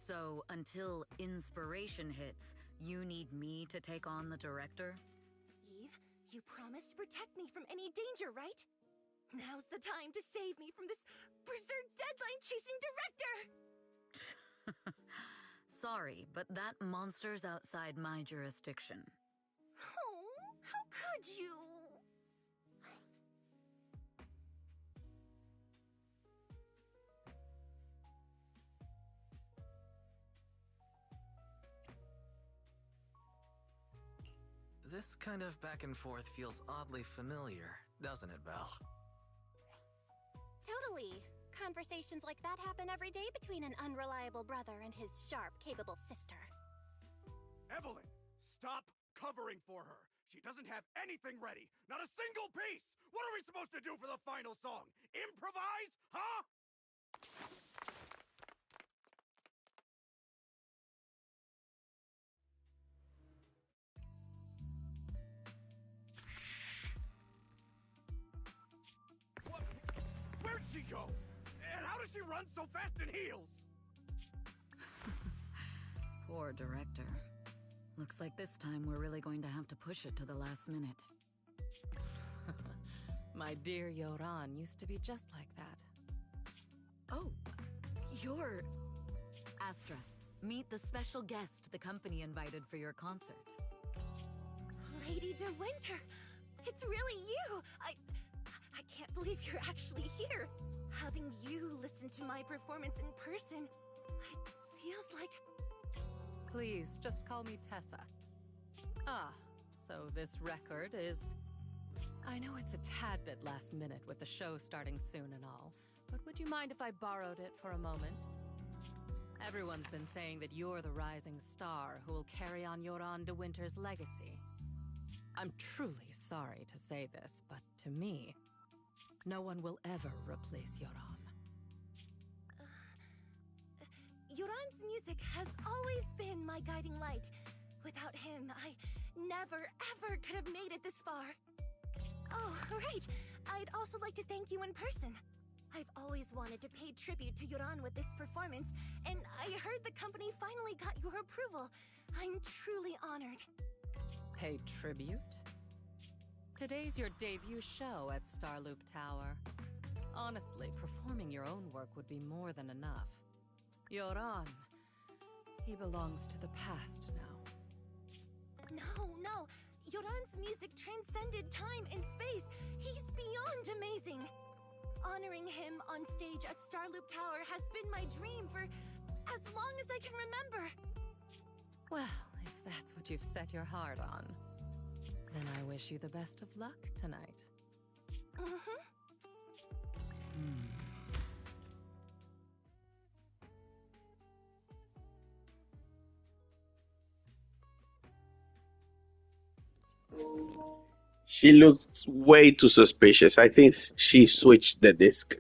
[SPEAKER 8] So, until inspiration hits, you need me to take on the director?
[SPEAKER 5] Eve, you promised to protect me from any danger, right? Now's the time to save me from this berserk deadline-chasing director!
[SPEAKER 8] Sorry, but that monster's outside my jurisdiction.
[SPEAKER 5] Oh, how could you?
[SPEAKER 2] This kind of back and forth feels oddly familiar, doesn't it, Belle?
[SPEAKER 7] Totally. Conversations like that happen every day between an unreliable brother and his sharp, capable sister.
[SPEAKER 4] Evelyn, stop covering for her. She doesn't have anything ready. Not a single piece. What are we supposed to do for the final song? Improvise? Huh? Where'd she go? And how does she run so fast in heels?
[SPEAKER 8] Poor director. Looks like this time we're really going to have to push it to the last minute.
[SPEAKER 10] My dear Yoran used to be just like that.
[SPEAKER 8] Oh, you're... Astra, meet the special guest the company invited for your concert.
[SPEAKER 5] Lady De Winter, it's really you! I can't believe you're actually here. Having you listen to my performance in person, it feels like...
[SPEAKER 10] Please, just call me Tessa. Ah, so this record is... I know it's a tad bit last minute with the show starting soon and all, but would you mind if I borrowed it for a moment? Everyone's been saying that you're the rising star who will carry on Yoran de Winter's legacy. I'm truly sorry to say this, but to me, No one will ever replace Yoran.
[SPEAKER 5] Yoran's music has always been my guiding light. Without him, I never, ever could have made it this far. Oh, right. I'd also like to thank you in person. I've always wanted to pay tribute to Yoran with this performance, and I heard the company finally got your approval. I'm truly honored.
[SPEAKER 10] Pay tribute? Today's your debut show at Starloop Tower. Honestly, performing your own work would be more than enough. Yoran, he belongs to the past now.
[SPEAKER 5] No. Yoran's music transcended time and space. He's beyond amazing. Honoring him on stage at Starloop Tower has been my dream for as long as I can remember.
[SPEAKER 10] Well, if that's what you've set your heart on, then I wish you the best of luck tonight.
[SPEAKER 1] She looks way too suspicious. I think she switched the disc.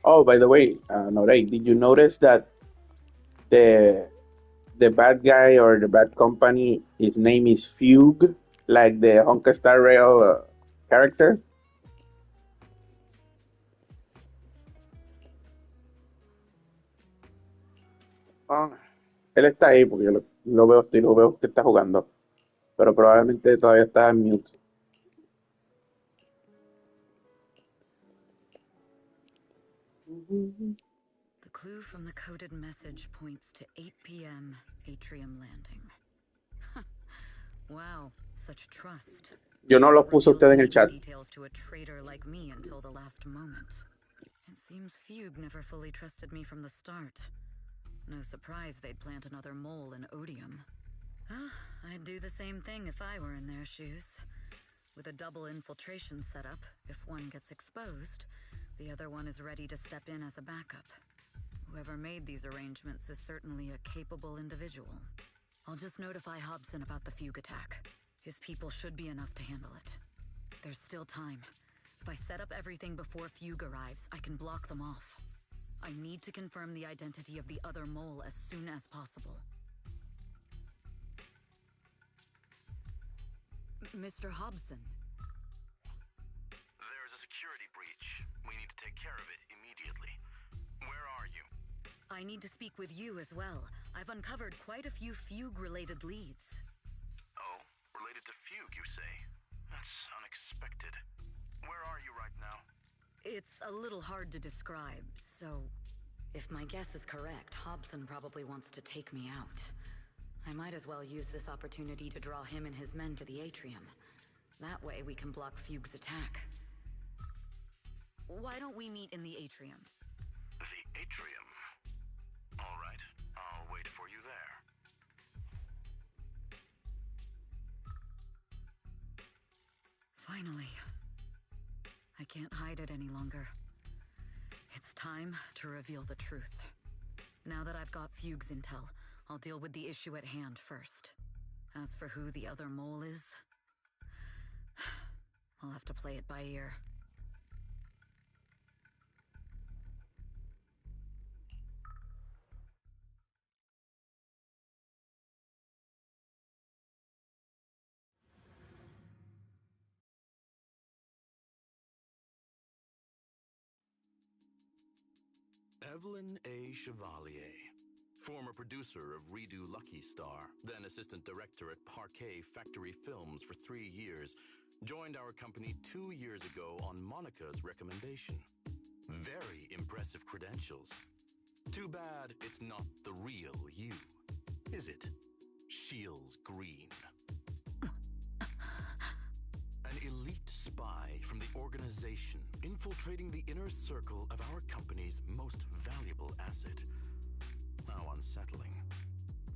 [SPEAKER 1] Oh, by the way, Norei, did you notice that the the bad guy or the bad company, his name is Fugue, like the Honka Star Rail character? Ah, él está ahí porque yo lo veo, lo veo que está jugando, pero probablemente todavía está en mute.
[SPEAKER 8] The clue from the coded message points to 8 p.m. Atrium Landing. Wow, such trust.
[SPEAKER 1] Yo no los puse a ustedes en el chat.
[SPEAKER 8] Details to a traitor like me until the last moment. It seems Fugue never fully trusted me from the start. No surprise they'd plant another mole in Odium. I'd do the same thing if I were in their shoes. With a double infiltration setup, if one gets exposed, the other one is ready to step in as a backup. Whoever made these arrangements is certainly a capable individual. I'll just notify Hobson about the Fugue attack. His people should be enough to handle it. There's still time. If I set up everything before Fugue arrives, I can block them off. I need to confirm the identity of the other mole as soon as possible. Mr. Hobson.
[SPEAKER 9] There's a security breach. We need to take care of it immediately. Where are you?
[SPEAKER 8] I need to speak with you as well. I've uncovered quite a few Fugue-related leads.
[SPEAKER 9] Oh, related to Fugue, you say? That's unexpected. Where are you right now?
[SPEAKER 8] It's a little hard to describe, so... If my guess is correct, Hobson probably wants to take me out. I might as well use this opportunity to draw him and his men to the atrium. That way we can block Fugue's attack. Why don't we meet in the atrium?
[SPEAKER 9] The atrium? All right, I'll wait
[SPEAKER 8] Finally. I can't hide it any longer. It's time to reveal the truth. Now that I've got Fugue's intel, I'll deal with the issue at hand first. As for who the other mole is, I'll have to play it by ear.
[SPEAKER 9] Evelyn A. Chevalier, former producer of Redo Lucky Star, then assistant director at Parquet Factory Films for 3 years, joined our company 2 years ago on Monica's recommendation. Very impressive credentials. Too bad it's not the real you, is it? Shields Green. An elite spy from the organization, infiltrating the inner circle of our company's most valuable asset. How unsettling.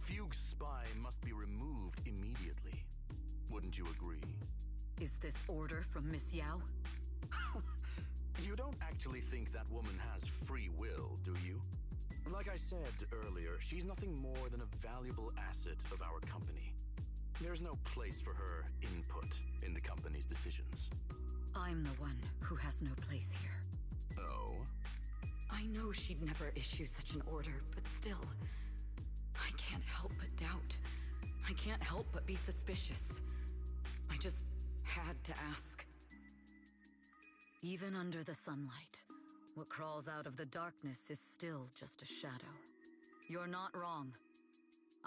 [SPEAKER 9] Fugue's spy must be removed immediately. Wouldn't you agree?
[SPEAKER 8] Is this order from Miss Yao?
[SPEAKER 9] You don't actually think that woman has free will, do you? Like I said earlier, she's nothing more than a valuable asset of our company. There's no place for her input in the company's decisions.
[SPEAKER 8] I'm the one who has no place here.
[SPEAKER 9] Oh?
[SPEAKER 8] I know she'd never issue such an order, but still, I can't help but doubt. I can't help but be suspicious. I just had to ask. Even under the sunlight, what crawls out of the darkness is still just a shadow. You're not wrong.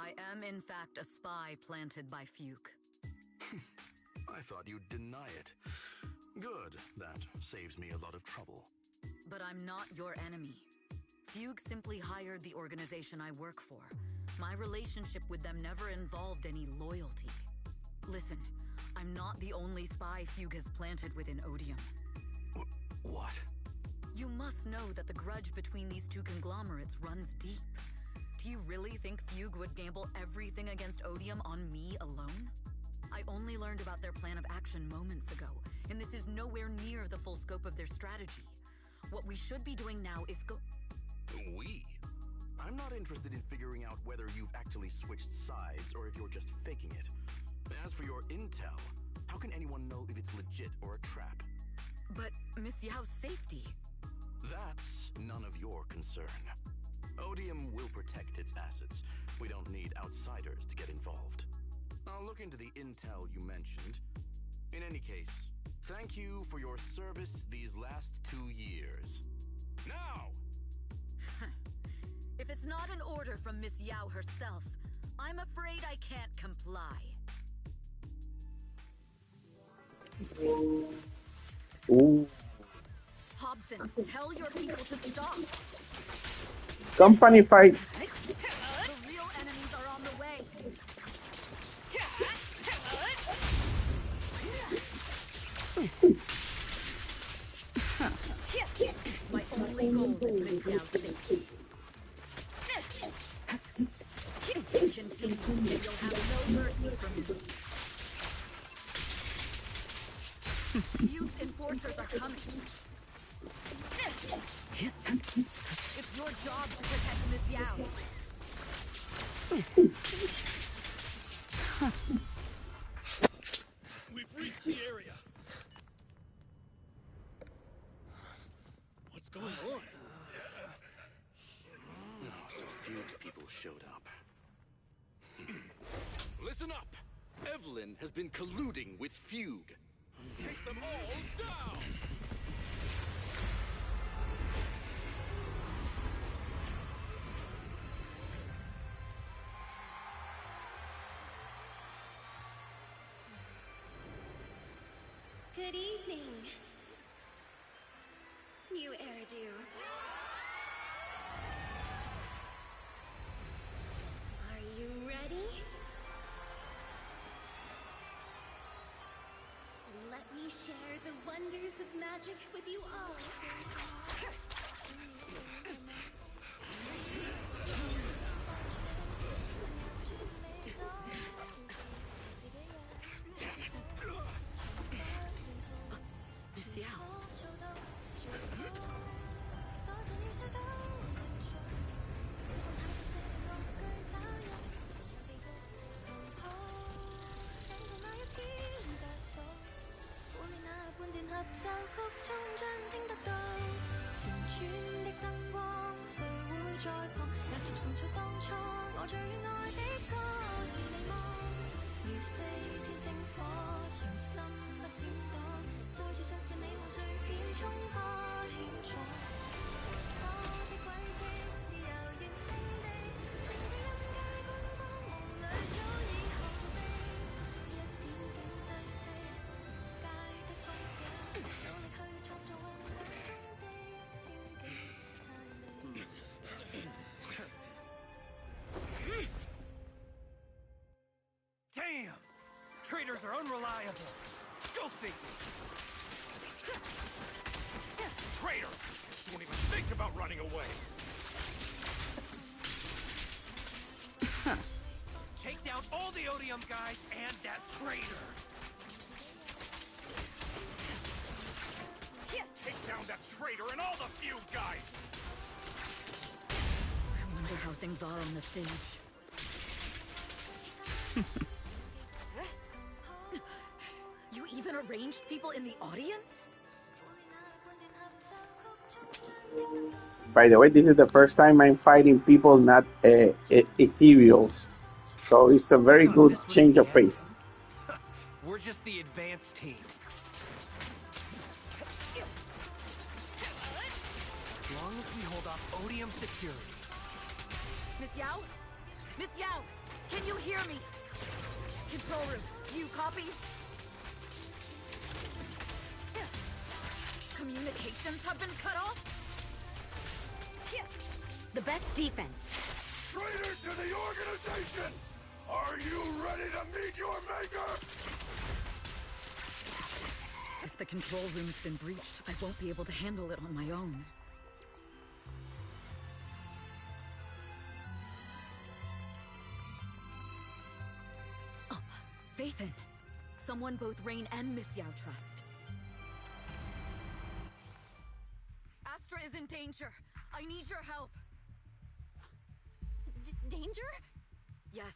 [SPEAKER 8] I am, in fact, a spy planted by Fugue.
[SPEAKER 9] I thought you'd deny it. Good. That saves me a lot of trouble.
[SPEAKER 8] But I'm not your enemy. Fugue simply hired the organization I work for. My relationship with them never involved any loyalty. Listen, I'm not the only spy Fugue has planted within Odium.
[SPEAKER 9] What?
[SPEAKER 8] You must know that the grudge between these two conglomerates runs deep. Do you really think Fugue would gamble everything against Odium on me alone? I only learned about their plan of action moments ago, and this is nowhere near the full scope of their strategy. What we should be doing now is
[SPEAKER 9] We? I'm not interested in figuring out whether you've actually switched sides or if you're just faking it. As for your intel, how can anyone know if it's legit or a trap?
[SPEAKER 8] But Miss Yao's safety...
[SPEAKER 9] That's none of your concern. Odium will protect its assets. We don't need outsiders to get involved. I'll look into the intel you mentioned. In any case, thank you for your service these last 2 years. Now!
[SPEAKER 8] If it's not an order from Miss Yao herself, I'm afraid I can't comply.
[SPEAKER 1] Ooh.
[SPEAKER 8] Hobson, tell your people to stop.
[SPEAKER 1] Company fight.
[SPEAKER 8] The real enemies are on the way. My only goal is Miss Yao's safety. Continue, and you'll have no mercy from me. Fugue's enforcers are coming. It's your job to protect Miss Yao.
[SPEAKER 4] We've reached the area. What's going on?
[SPEAKER 9] No, so Fugue's people showed up. Listen up! Evelyn has been colluding with Fugue. Take them all down!
[SPEAKER 5] Good evening. New Eridu. Are you ready? Then let me share the wonders of magic with you all.
[SPEAKER 4] Traitors are unreliable. Go figure. Traitor! Won't even think about running away. Take down all the Odium guys and that traitor. Take down that traitor and all the feud guys.
[SPEAKER 8] I wonder how things are on the stage. You even arranged people in the audience?
[SPEAKER 1] By the way, this is the first time I'm fighting people, not ethereals. So it's a very good change of pace.
[SPEAKER 4] We're just the advanced team. As long as we hold off Odium security.
[SPEAKER 8] Miss Yao? Miss Yao, can you hear me? Control room, do you copy? Communications have been cut off? The best defense.
[SPEAKER 4] Traitor to the organization! Are you ready to meet your maker?
[SPEAKER 8] If the control room's been breached, I won't be able to handle it on my own. Oh, Faithin. Someone both Rain and Miss Yao trust. Astra is in danger. I need your help.
[SPEAKER 7] Danger?
[SPEAKER 8] Yes,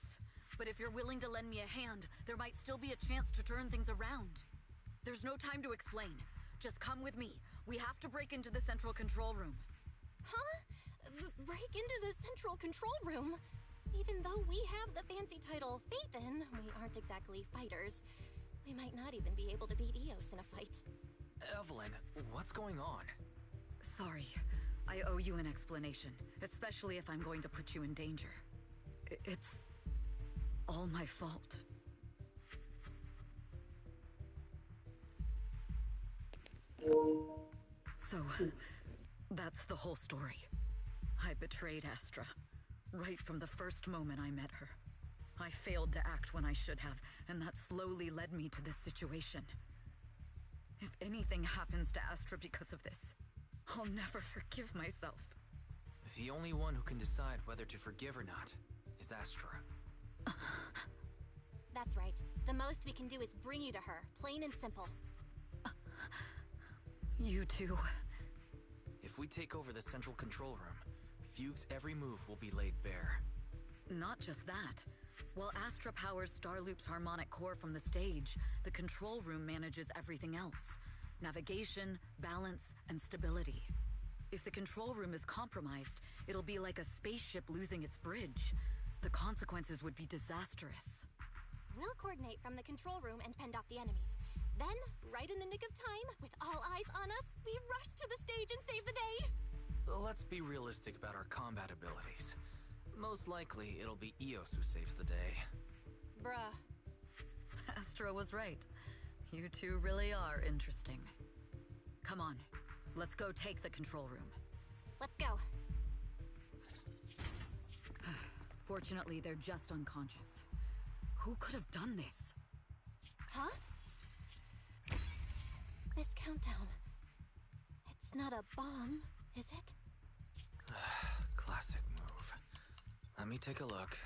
[SPEAKER 8] but if you're willing to lend me a hand, there might still be a chance to turn things around. There's no time to explain. Just come with me. We have to break into the central control room.
[SPEAKER 7] Huh? Break into the central control room? Even though we have the fancy title Faithin, we aren't exactly fighters. We might not even be able to beat Eos in a fight.
[SPEAKER 2] Evelyn, what's going on?
[SPEAKER 8] Sorry. I owe you an explanation, especially if I'm going to put you in danger. It's all my fault. So, that's the whole story. I betrayed Astra, right from the first moment I met her. I failed to act when I should have, and that slowly led me to this situation. If anything happens to Astra because of this, I'll never forgive myself.
[SPEAKER 2] The only one who can decide whether to forgive or not is Astra.
[SPEAKER 7] That's right. The most we can do is bring you to her, plain and simple.
[SPEAKER 8] You too.
[SPEAKER 2] If we take over the central control room, Fugue's every move will be laid bare.
[SPEAKER 8] Not just that. While Astra powers Starloop's harmonic core from the stage, the control room manages everything else. Navigation, balance, and stability. If the control room is compromised, it'll be like a spaceship losing its bridge. The consequences would be disastrous.
[SPEAKER 7] We'll coordinate from the control room and fend off the enemies. Then, right in the nick of time, with all eyes on us, we rush to the stage and save the day!
[SPEAKER 2] Let's be realistic about our combat abilities. Most likely, it'll be Eos who saves the day.
[SPEAKER 7] Bruh.
[SPEAKER 8] Astra was right. You two really are interesting. Come on, let's go take the control room.
[SPEAKER 7] Let's go.
[SPEAKER 8] Fortunately, they're just unconscious. Who could have done this?
[SPEAKER 7] Huh? This countdown. It's not a bomb, is it?
[SPEAKER 2] Classic move. Let me take a look.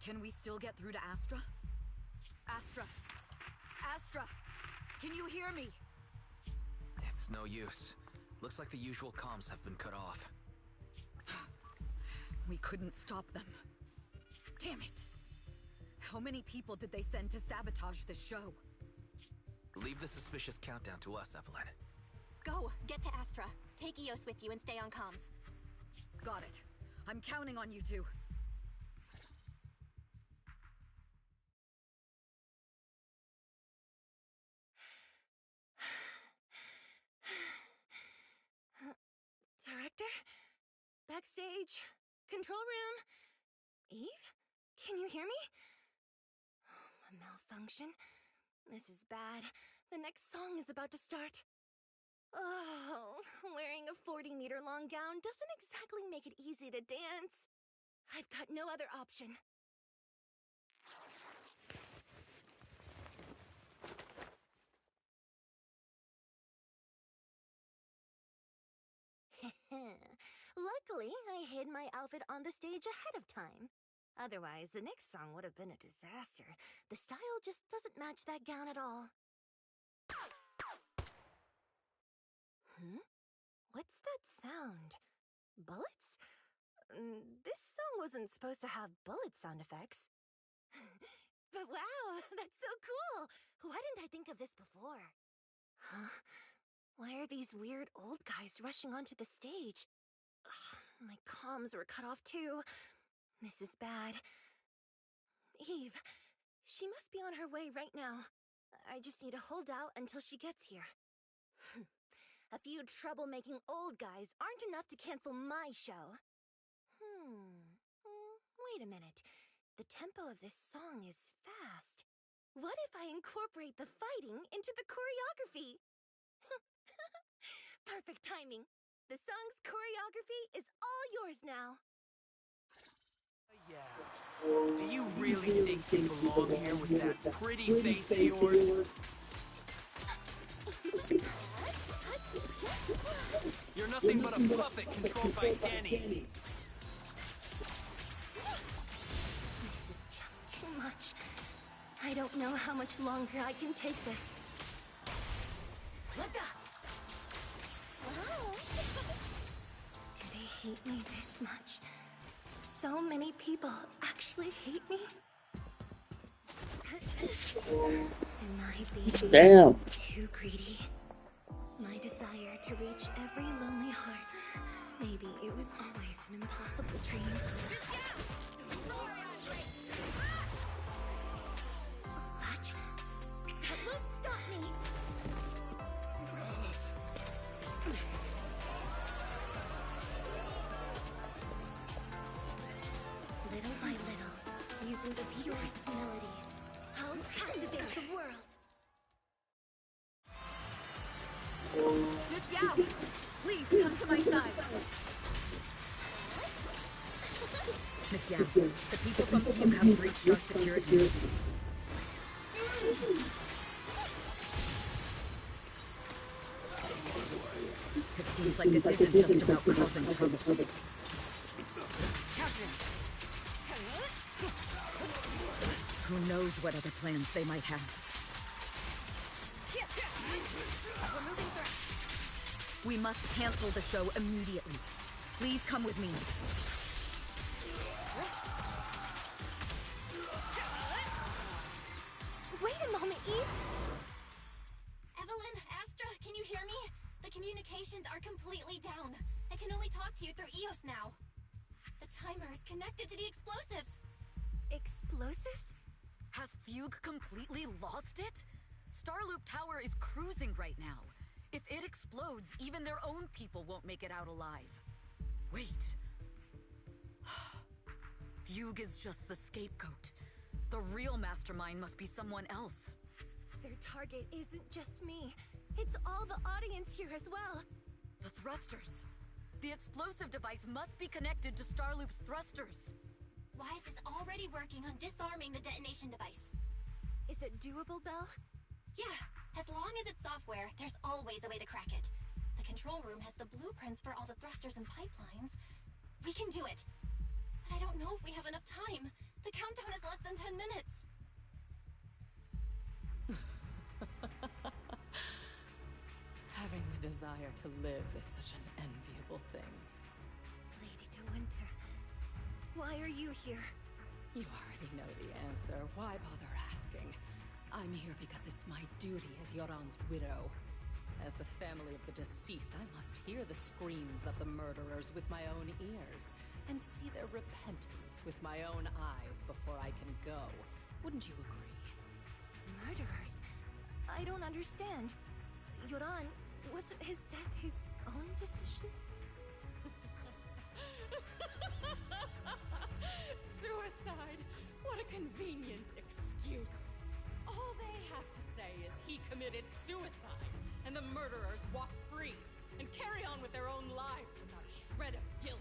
[SPEAKER 8] Can we still get through to Astra? Astra! Astra! Can you hear me?
[SPEAKER 2] It's no use. Looks like the usual comms have been cut off.
[SPEAKER 8] We couldn't stop them. Damn it! How many people did they send to sabotage this show?
[SPEAKER 2] Leave the suspicious countdown to us, Evelyn.
[SPEAKER 7] Go! Get to Astra. Take Eos with you and stay on comms.
[SPEAKER 8] Got it. I'm counting on you two.
[SPEAKER 5] Director? Backstage? Control room? Eve? Can you hear me? A malfunction? This is bad. The next song is about to start. Oh, wearing a 40-meter long gown doesn't exactly make it easy to dance. I've got no other option. Luckily, I hid my outfit on the stage ahead of time. Otherwise, the next song would have been a disaster. The style just doesn't match that gown at all. What's that sound? Bullets? This song wasn't supposed to have bullet sound effects. But wow, that's so cool! Why didn't I think of this before? Huh? Why are these weird old guys rushing onto the stage? Ugh, my comms were cut off too. This is bad. Eve, she must be on her way right now. I just need to hold out until she gets here. A few troublemaking old guys aren't enough to cancel my show. Wait a minute. The tempo of this song is fast. What if I incorporate the fighting into the choreography? Perfect timing. The song's choreography is all yours now.
[SPEAKER 2] Yeah. Do you really think you belong here with that pretty face of yours? You're nothing but a puppet controlled by Denny.
[SPEAKER 5] This is just too much. I don't know how much longer I can take this. Do they hate me this much? So many people actually hate me? Am I being too greedy? My desire to reach every lonely heart. Maybe it was always an impossible dream. What? That won't stop me! Little by little, using the purest melodies, I'll captivate the world.
[SPEAKER 8] Miss Yao, please come to my side. Miss Yao, the people from Fugue have breached our security measures. It seems like this isn't just about causing trouble. Who knows what other plans they might have. We're moving through. We must cancel the show immediately. Please come with me.
[SPEAKER 5] Wait a moment, Eve!
[SPEAKER 7] Evelyn, Astra, can you hear me? The communications are completely down. I can only talk to you through EOS now. The timer is connected to the explosives.
[SPEAKER 5] Explosives?
[SPEAKER 8] Has Fugue completely lost it? Starloop Tower is cruising right now. If it explodes, even their own people won't make it out alive. Wait. Fugue is just the scapegoat. The real mastermind must be someone else.
[SPEAKER 5] Their target isn't just me. It's all the audience here as well.
[SPEAKER 8] The thrusters. The explosive device must be connected to Starloop's thrusters.
[SPEAKER 7] Wise is already working on disarming the detonation device.
[SPEAKER 5] Is it doable, Belle?
[SPEAKER 7] Yeah, as long as it's software, there's always a way to crack it. The control room has the blueprints for all the thrusters and pipelines. We can do it. But I don't know if we have enough time. The countdown is less than 10 minutes.
[SPEAKER 10] Having the desire to live is such an enviable thing.
[SPEAKER 5] Lady De Winter, why are you here?
[SPEAKER 10] You already know the answer. Why bother asking? I'm here because it's my duty as Yoran's widow. As the family of the deceased, I must hear the screams of the murderers with my own ears, and see their repentance with my own eyes before I can go. Wouldn't you agree?
[SPEAKER 5] Murderers? I don't understand. Yoran, wasn't his death his own decision?
[SPEAKER 10] Suicide! What a convenient excuse. All they have to say is he committed suicide, and the murderers walk free and carry on with their own lives without a shred of guilt.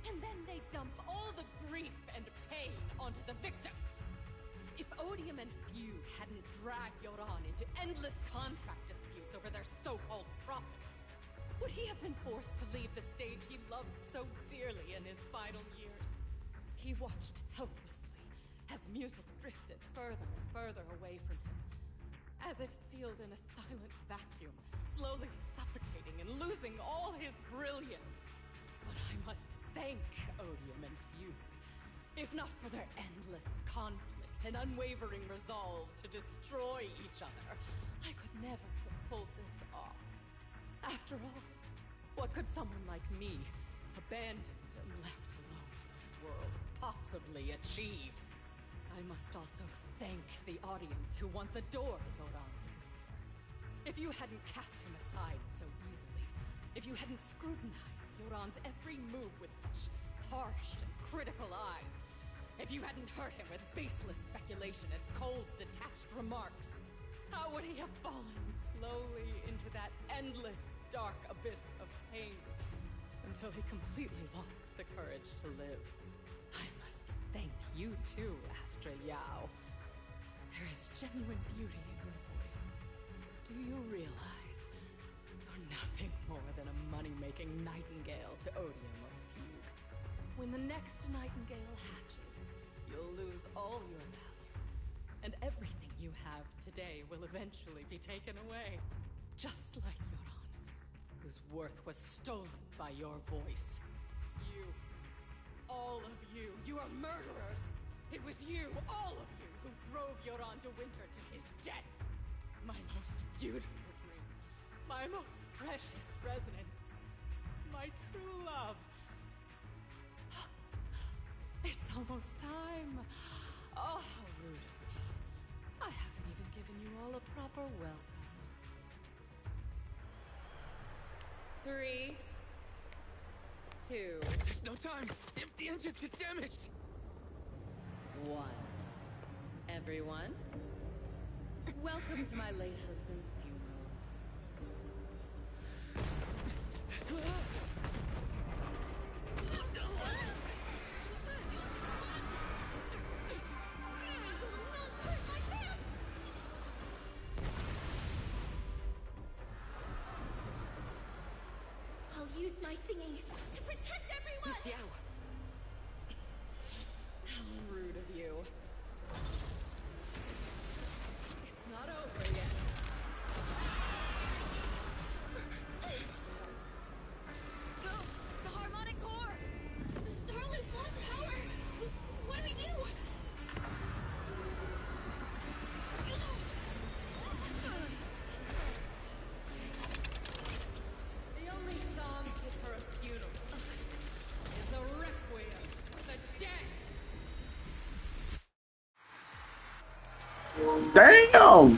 [SPEAKER 10] And then they dump all the grief and pain onto the victim. If Odium and Fugue hadn't dragged Yoran into endless contract disputes over their so-called profits, Would he have been forced to leave the stage he loved so dearly in his final years? He watched helplessly as music drifted further and further away from him, as if sealed in a silent vacuum, slowly suffocating and losing all his brilliance. But I must thank Odium and Fugue. If not for their endless conflict and unwavering resolve to destroy each other, I could never have pulled this off. After all, what could someone like me, abandoned and left alone in this world, possibly achieve? I must also thank the audience who once adored Laurent de Winter. If you hadn't cast him aside so easily, if you hadn't scrutinized Laurent's every move with such harsh and critical eyes, if you hadn't hurt him with baseless speculation and cold, detached remarks, how would he have fallen slowly into that endless, dark abyss of pain until he completely lost the courage to live? I must thank you too, Astra Yao. There is genuine beauty in your voice. Do you realize you're nothing more than a money-making nightingale to Odium or Fugue? When the next nightingale hatches, you'll lose all your value, and everything you have today will eventually be taken away. Just like Yoran, whose worth was stolen by your voice. You, all of you, you are murderers! It was you, all of you, who drove Yoran de Winter to his death! My most beautiful dream, my most precious resonance, my true love. It's almost time. Oh, how rude of me. I haven't even given you all a proper welcome. 3, 2,
[SPEAKER 2] There's no time! If the engines get damaged!
[SPEAKER 10] 1. Everyone, welcome to my late husband's funeral.
[SPEAKER 5] I'll use my singing to protect everyone!
[SPEAKER 10] Miss Yao! How rude of you. It's not over yet. No! The harmonic core!
[SPEAKER 5] The Starlight's lost power! What do we do?
[SPEAKER 10] The only song fit for a funeral is a requiem for the dead!
[SPEAKER 1] Damn!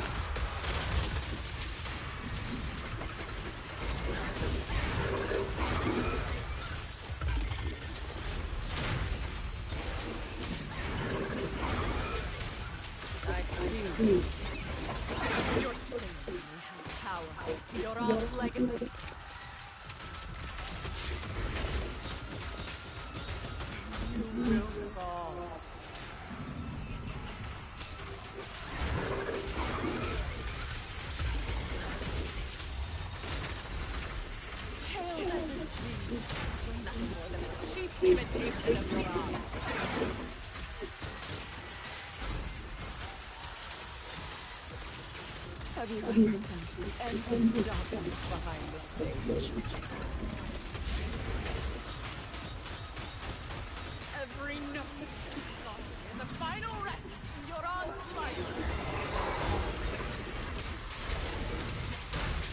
[SPEAKER 10] I see. Your singing has power. Yoran's legacy. You will fall. Hail Desert Dream. You're nothing more than a cheap imitation of Yoran. Have you ever felt the endless darkness behind the stage? Every note is a final rest in Yoran's life.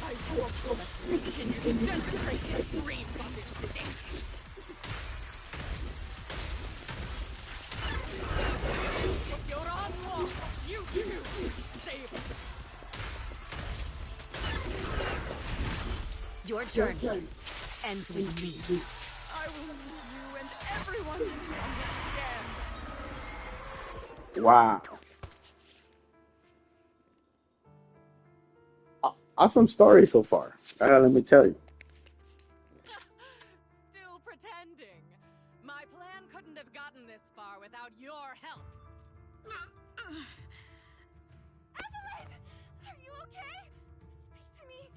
[SPEAKER 10] I won't let you continue to desecrate his dreams on this stage. If Yoran walks, you too save him. Your journey ends with me. I will leave you and everyone who understands.
[SPEAKER 1] Wow. Awesome story so far. Let me tell you.
[SPEAKER 10] Still pretending. My plan couldn't have gotten this far without your help.
[SPEAKER 5] Evelyn! Are you okay? Speak to me.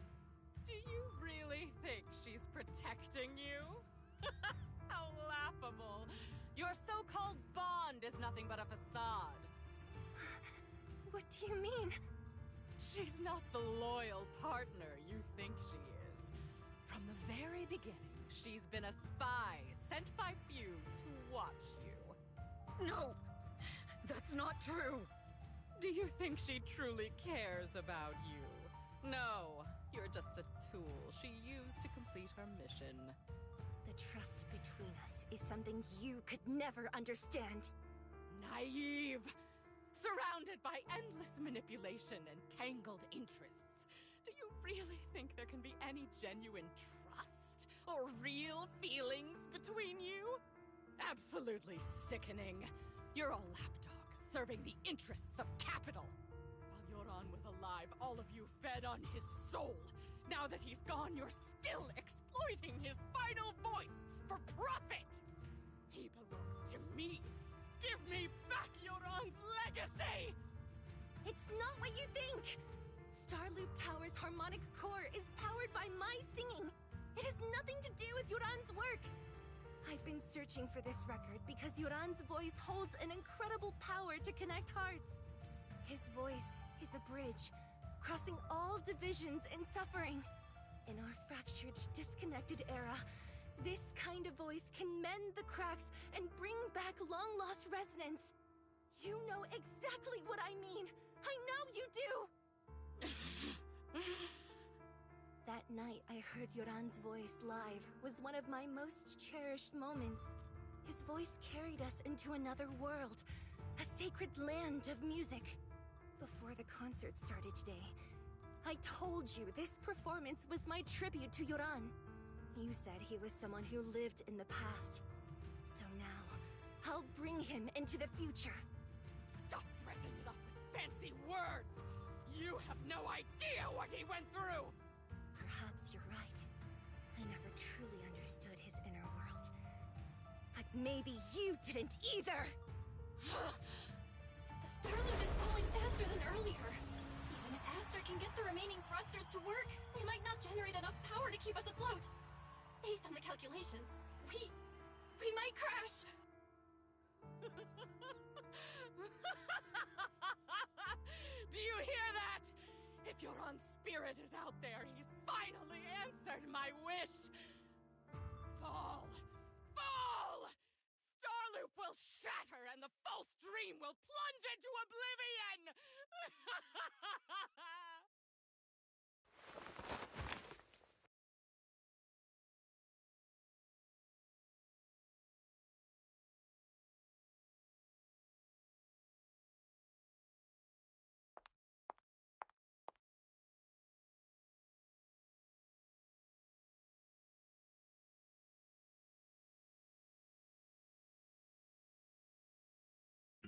[SPEAKER 10] Do you really think is nothing but a facade.
[SPEAKER 5] What do you mean?
[SPEAKER 10] She's not the loyal partner you think she is. From the very beginning, she's been a spy sent by Fugue to watch you.
[SPEAKER 8] No! That's not true!
[SPEAKER 10] Do you think she truly cares about you? No, you're just a tool she used to complete her mission.
[SPEAKER 5] The trust between us is something you could never understand.
[SPEAKER 10] Naive! Surrounded by endless manipulation and tangled interests. Do you really think there can be any genuine trust or real feelings between you? Absolutely sickening. You're a lapdog serving the interests of capital. While Yoran was alive, all of you fed on his soul. Now that he's gone, you're still exploiting his final voice for profit! He belongs to me. Give me back Yoran's legacy!
[SPEAKER 5] It's not what you think! Starloop Tower's harmonic core is powered by my singing. It has nothing to do with Yoran's works. I've been searching for this record because Yoran's voice holds an incredible power to connect hearts. His voice is a bridge, crossing all divisions and suffering. In our fractured, disconnected era, this kind of voice can mend the cracks and bring back long-lost resonance. You know exactly what I mean. I know you do! That night I heard Yoran's voice live was one of my most cherished moments. His voice carried us into another world, a sacred land of music. Before the concert started today, I told you this performance was my tribute to Yoran. You said he was someone who lived in the past. So now, I'll bring him into the future.
[SPEAKER 10] Stop dressing it up with fancy words! You have no idea what he went through!
[SPEAKER 5] Perhaps you're right. I never truly understood his inner world. But maybe you didn't either!
[SPEAKER 6] The Starloop is pulling faster than earlier. Even if Aster can get the remaining thrusters to work, they might not generate enough power to keep us afloat. Based on the calculations, we might crash!
[SPEAKER 10] Do you hear that? If Yoran's spirit is out there, he's finally answered my wish! Fall! Fall! Starloop will shatter and the false dream will plunge into oblivion!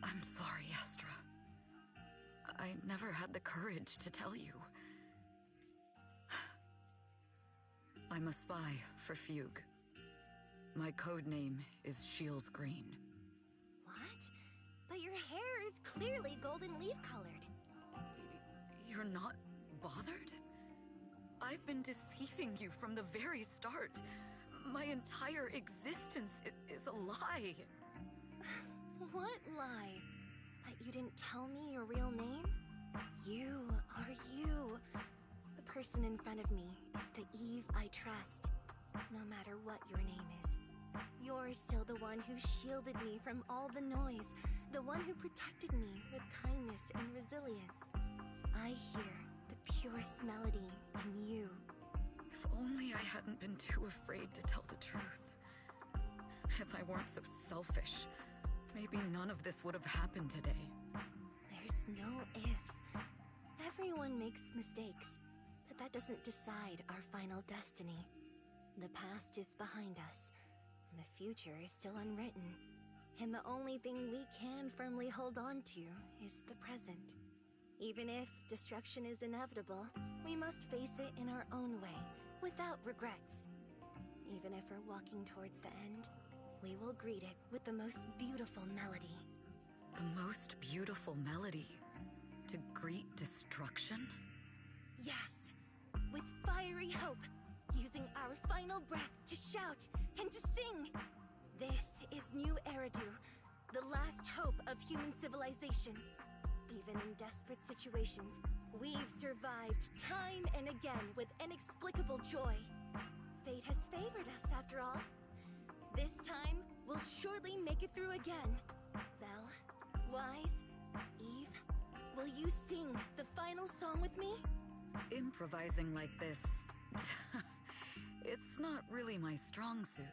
[SPEAKER 8] I'm sorry, Astra. I never had the courage to tell you. I'm a spy for Fugue. My code name is Shields Green.
[SPEAKER 5] What? But your hair is clearly golden leaf colored.
[SPEAKER 8] You're not bothered? I've been deceiving you from the very start. My entire existence is a lie.
[SPEAKER 5] What lie? That you didn't tell me your real name? You are you. The person in front of me is the Eve I trust. No matter what your name is. You're still the one who shielded me from all the noise. The one who protected me with kindness and resilience. I hear the purest melody in you.
[SPEAKER 8] If only I hadn't been too afraid to tell the truth. If I weren't so selfish, maybe none of this would have happened today.
[SPEAKER 5] There's no if. Everyone makes mistakes, but that doesn't decide our final destiny. The past is behind us, and the future is still unwritten. And the only thing we can firmly hold on to is the present. Even if destruction is inevitable, we must face it in our own way, without regrets. Even if we're walking towards the end, we will greet it with the most beautiful melody.
[SPEAKER 8] The most beautiful melody? To greet destruction?
[SPEAKER 5] Yes, with fiery hope, using our final breath to shout and to sing. This is New Eridu, the last hope of human civilization. Even in desperate situations, we've survived time and again with inexplicable joy. Fate has favored us, after all. This time, we'll surely make it through again. Belle, Wise, Eve, will you sing the final song with me?
[SPEAKER 8] Improvising like this... it's not really my strong suit.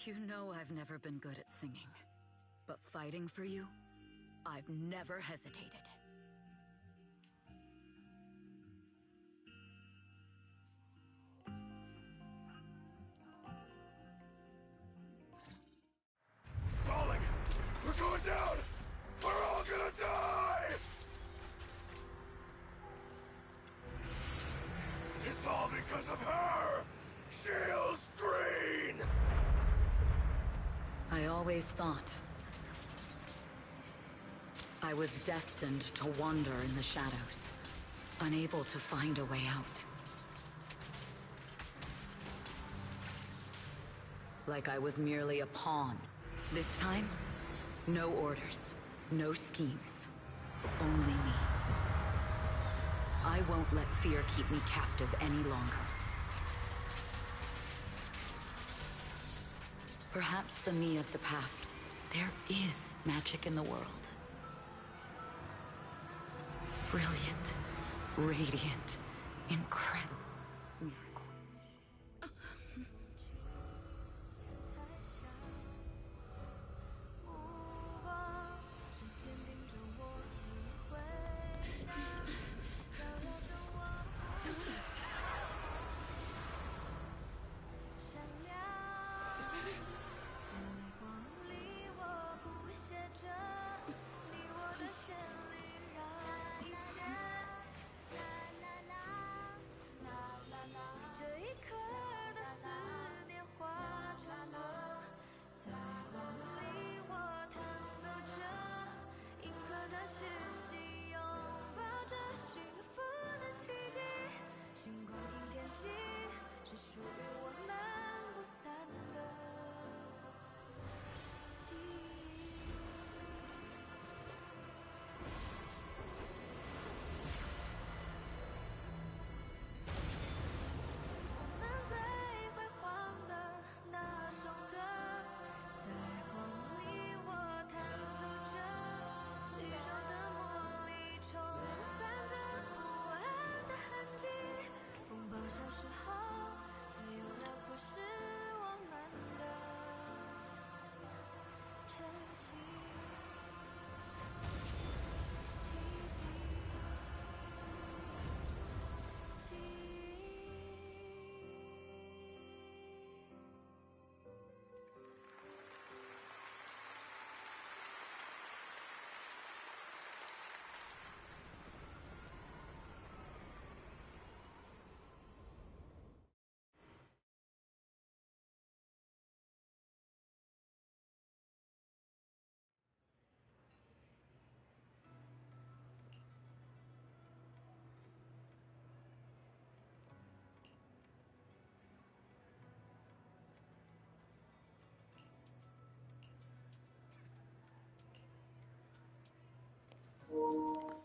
[SPEAKER 8] You know I've never been good at singing. But fighting for you, I've never hesitated.
[SPEAKER 4] Falling! We're going down! We're all gonna die! It's all because of her! Shield's green!
[SPEAKER 8] I always thought I was destined to wander in the shadows, unable to find a way out. Like I was merely a pawn. This time, no orders, no schemes, only me. I won't let fear keep me captive any longer. Perhaps the me of the past, there is magic in the world. Brilliant, radiant, incredible.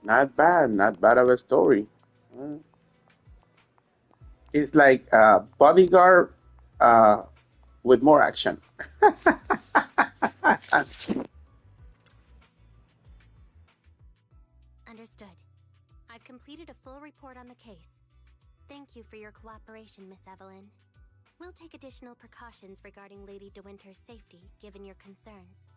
[SPEAKER 1] Not bad of a story. Mm. It's like Bodyguard uh, with more action.
[SPEAKER 7] Understood. I've completed a full report on the case. Thank you for your cooperation, Miss Evelyn. We'll take additional precautions regarding Lady De Winter's safety, given your concerns.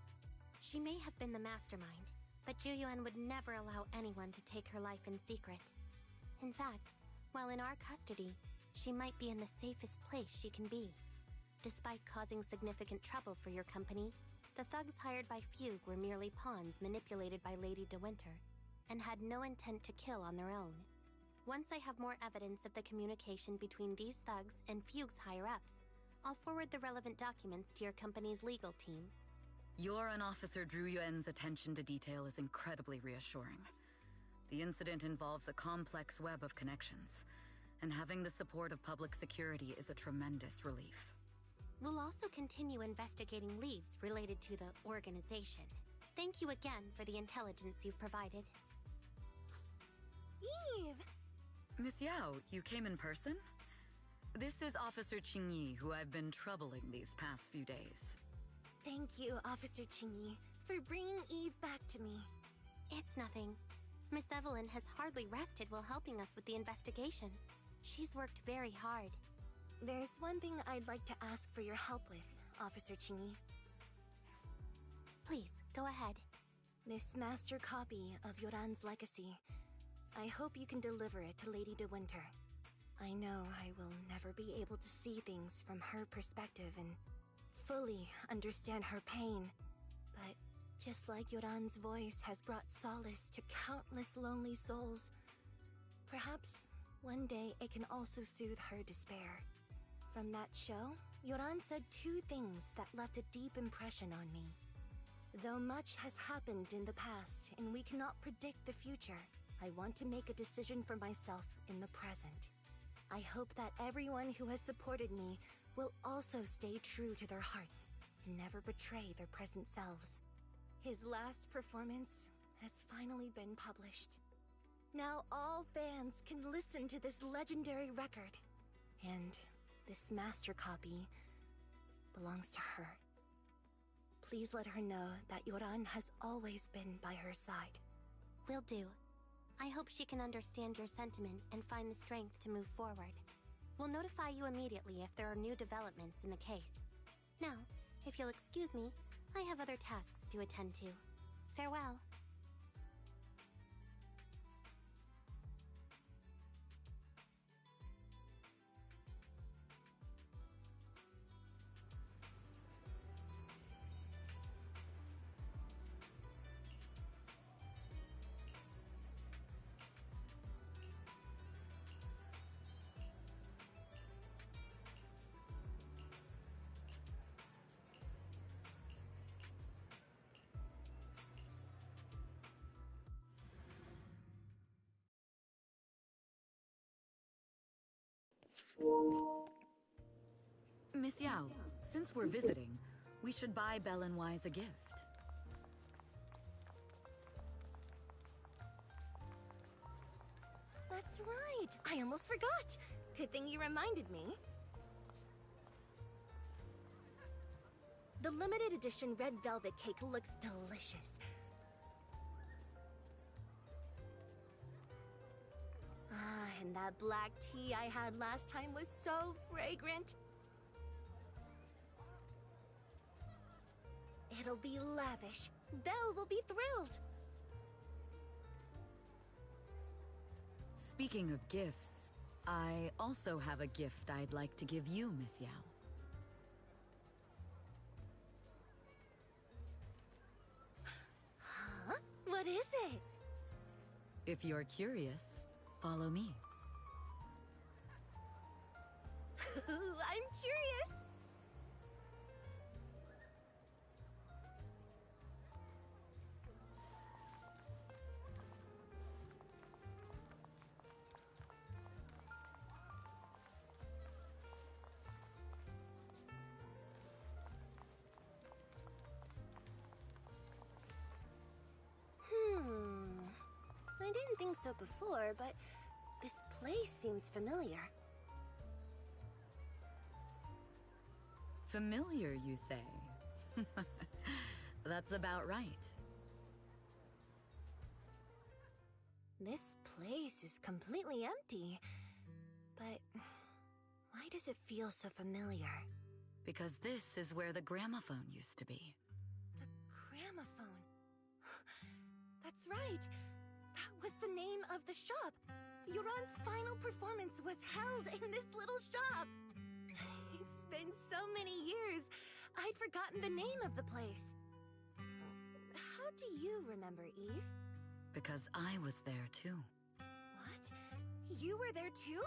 [SPEAKER 7] She may have been the mastermind, but Juyuan would never allow anyone to take her life in secret. In fact, while in our custody, she might be in the safest place she can be. Despite causing significant trouble for your company, the thugs hired by Fugue were merely pawns manipulated by Lady De Winter, and had no intent to kill on their own. Once I have more evidence of the communication between these thugs and Fugue's higher-ups, I'll forward the relevant documents to your company's legal team.
[SPEAKER 8] Your and Officer Zhu Yuan's attention to detail is incredibly reassuring. The incident involves a complex web of connections, and having the support of public security is a tremendous relief.
[SPEAKER 7] We'll also continue investigating leads related to the organization. Thank you again for the intelligence you've provided.
[SPEAKER 5] Eve!
[SPEAKER 8] Miss Yao, you came in person? This is Officer Qingyi, who I've been troubling these past few days.
[SPEAKER 5] Thank you, Officer Qingyi, for bringing Eve back to me.
[SPEAKER 7] It's nothing. Miss Evelyn has hardly rested while helping us with the investigation. She's worked very hard.
[SPEAKER 5] There's one thing I'd like to ask for your help with, Officer Qingyi.
[SPEAKER 7] Please, go ahead.
[SPEAKER 5] This master copy of Yoran's legacy. I hope you can deliver it to Lady De Winter. I know I will never be able to see things from her perspective and fully understand her pain. But just like Yoran's voice has brought solace to countless lonely souls, perhaps one day it can also soothe her despair. From that show, Yoran said two things that left a deep impression on me. Though much has happened in the past and we cannot predict the future, I want to make a decision for myself in the present. I hope that everyone who has supported me will also stay true to their hearts and never betray their present selves. His last performance has finally been published. Now all fans can listen to this legendary record. And this master copy belongs to her. Please let her know that Yoran has always been by her side.
[SPEAKER 7] Will do. I hope she can understand your sentiment and find the strength to move forward. We'll notify you immediately if there are new developments in the case. Now, if you'll excuse me, I have other tasks to attend to. Farewell.
[SPEAKER 8] Miss Yao, since we're visiting, we should buy Belle and Wise a gift.
[SPEAKER 5] That's right! I almost forgot! Good thing you reminded me. The limited edition red velvet cake looks delicious. Ah, and that black tea I had last time was so fragrant. It'll be lavish. Belle will be thrilled.
[SPEAKER 8] Speaking of gifts, I also have a gift I'd like to give you, Miss Yao.
[SPEAKER 5] Huh? What is it?
[SPEAKER 8] If you're curious, follow me.
[SPEAKER 5] I'm curious. I didn't think so before, but this place seems familiar.
[SPEAKER 8] Familiar, you say? That's about right.
[SPEAKER 5] This place is completely empty. But why does it feel so familiar?
[SPEAKER 8] Because this is where the gramophone used to be.
[SPEAKER 5] The gramophone. That's right. That was the name of the shop. Yoran's final performance was held in this little shop. It's been so many years, I'd forgotten the name of the place. How do you remember, Eve?
[SPEAKER 8] Because I was there too.
[SPEAKER 5] What? You were there too?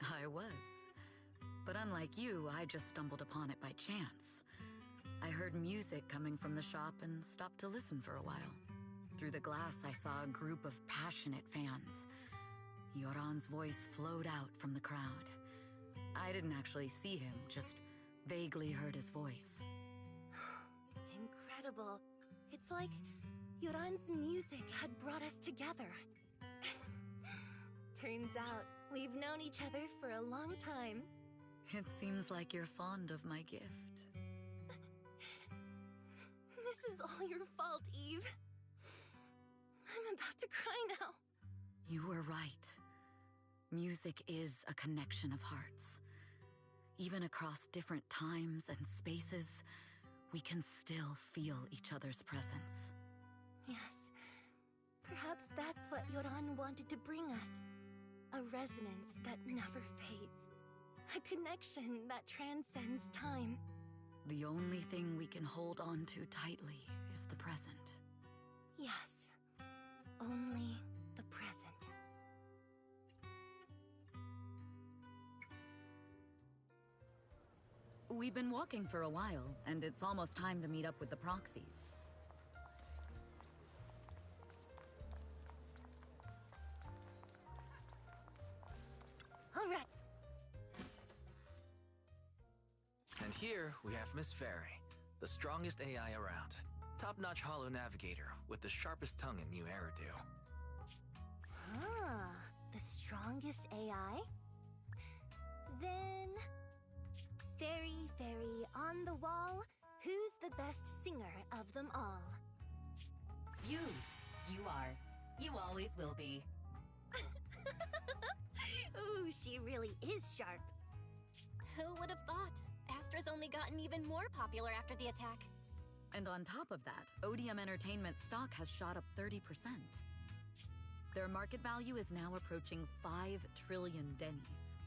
[SPEAKER 8] I was. But unlike you, I just stumbled upon it by chance. I heard music coming from the shop and stopped to listen for a while. Through the glass, I saw a group of passionate fans. Yoran's voice flowed out from the crowd. I didn't actually see him, just vaguely heard his voice.
[SPEAKER 5] Incredible. It's like Yoran's music had brought us together. Turns out we've known each other for a long time.
[SPEAKER 8] It seems like you're fond of my gift.
[SPEAKER 5] This is all your fault, Eve. I'm about to cry now.
[SPEAKER 8] You were right. Music is a connection of hearts. Even across different times and spaces, we can still feel each other's presence.
[SPEAKER 5] Yes. Perhaps that's what Yoran wanted to bring us. A resonance that never fades. A connection that transcends time.
[SPEAKER 8] The only thing we can hold on to tightly is the present.
[SPEAKER 5] Yes. Only the present.
[SPEAKER 8] We've been walking for a while, and it's almost time to meet up with the proxies.
[SPEAKER 5] All right.
[SPEAKER 2] And here we have Miss Fairy, the strongest AI around. Top-notch holo navigator with the sharpest tongue in new Eridu.
[SPEAKER 5] Ah, the strongest AI? Then... Fairy, on the wall, who's the best singer of them all?
[SPEAKER 6] You. You are. You always will be.
[SPEAKER 5] Ooh, she really is sharp.
[SPEAKER 7] Who would have thought? Astra's only gotten even more popular after the attack.
[SPEAKER 8] And on top of that, ODM Entertainment stock has shot up 30%. Their market value is now approaching 5 trillion dennies.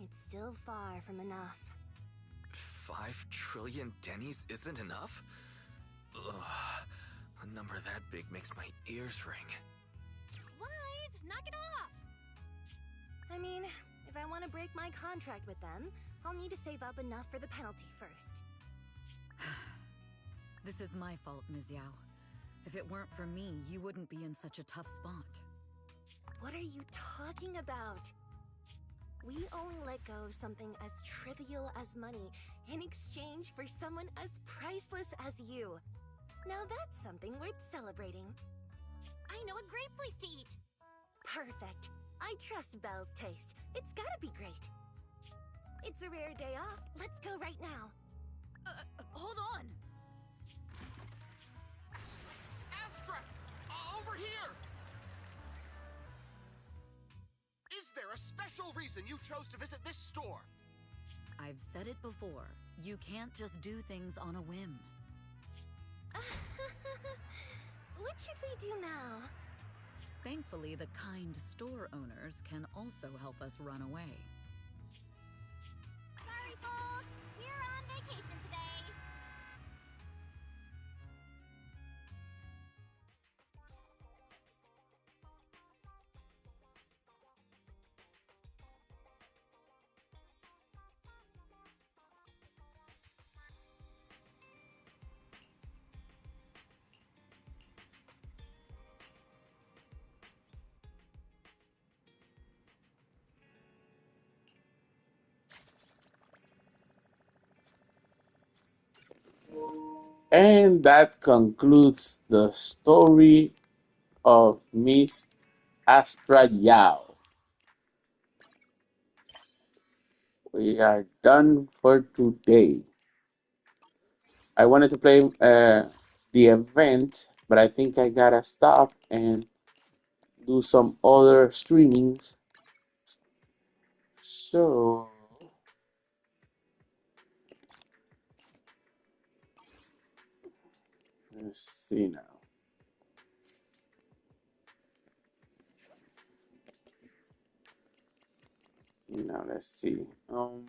[SPEAKER 5] It's still far from enough.
[SPEAKER 2] 5 trillion dennies isn't enough? Ugh, a number that big makes my ears ring.
[SPEAKER 7] Wise, knock it off!
[SPEAKER 5] I mean, if I want to break my contract with them, I'll need to save up enough for the penalty first.
[SPEAKER 8] This is my fault, Ms. Yao. If it weren't for me, you wouldn't be in such a tough spot.
[SPEAKER 5] What are you talking about? We only let go of something as trivial as money in exchange for someone as priceless as you. Now that's something worth celebrating.
[SPEAKER 7] I know a great place to eat!
[SPEAKER 5] Perfect. I trust Belle's taste. It's gotta be great. It's a rare day off. Let's go right now.
[SPEAKER 7] Hold on!
[SPEAKER 4] Astra! Over here! Is there a special reason you chose to visit this store?
[SPEAKER 8] I've said it before. You can't just do things on a whim.
[SPEAKER 5] What should we do now?
[SPEAKER 8] Thankfully, the kind store owners can also help us run away.
[SPEAKER 7] Sorry, folks! We're on vacation today!
[SPEAKER 1] And that concludes the story of Miss Astra Yao. We are done for today. I wanted to play the event, but I think I gotta stop and do some other streamings. So let's see now. Let's see. All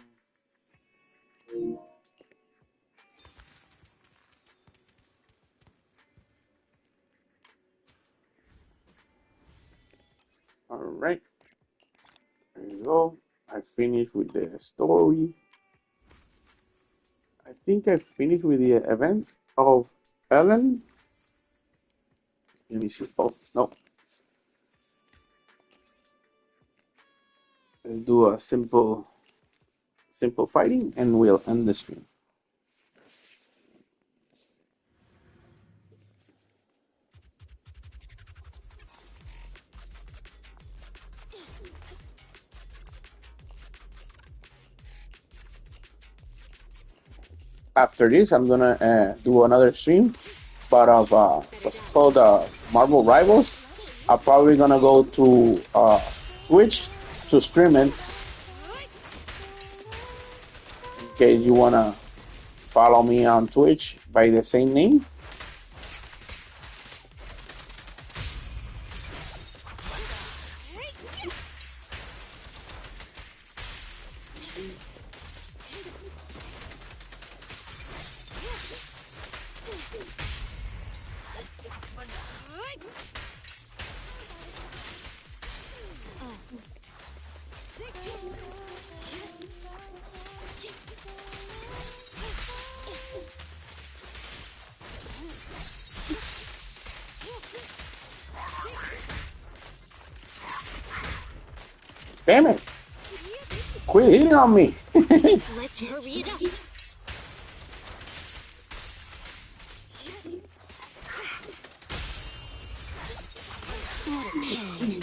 [SPEAKER 1] right. There you go. I finished with the story. I think I finished with the event of Ellen. Let me see. Oh, no. Let's do a simple simple fighting, and we'll end the stream. After this, I'm gonna do another stream, but of what's called Marvel Rivals. I'm probably gonna go to Twitch to stream it. In case you wanna follow me on Twitch by the same name. Damn it! Quit hitting on me!
[SPEAKER 5] Let's hurry it up. What a pain.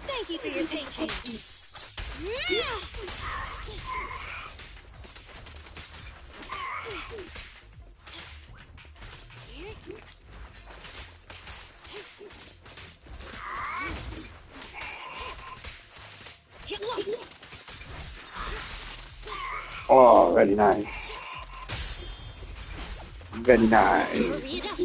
[SPEAKER 5] Thank you for your patience. Get lost.
[SPEAKER 1] Oh, very nice. Very nice.
[SPEAKER 5] Hurry it up.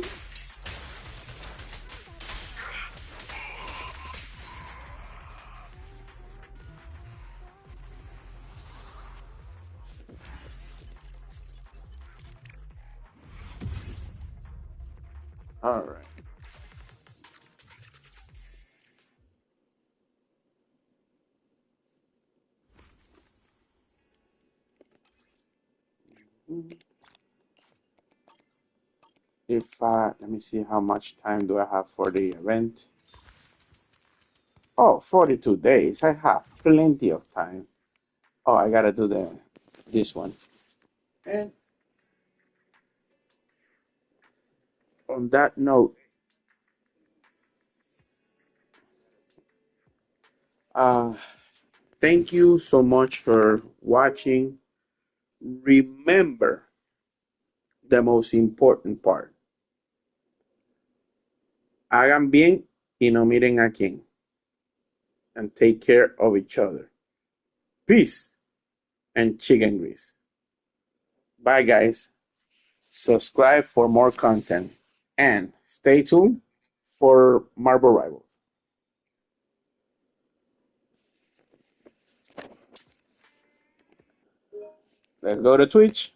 [SPEAKER 1] All right. If let me see how much time do I have for the event. Oh, 42 days. I have plenty of time. Oh, I gotta do this one. And on that note, uh, thank you so much for watching. Remember the most important part. Hagan bien y no miren a quién. And take care of each other. Peace and chicken grease. Bye, guys. Subscribe for more content. And stay tuned for Marble Rivals. Let's go to Twitch.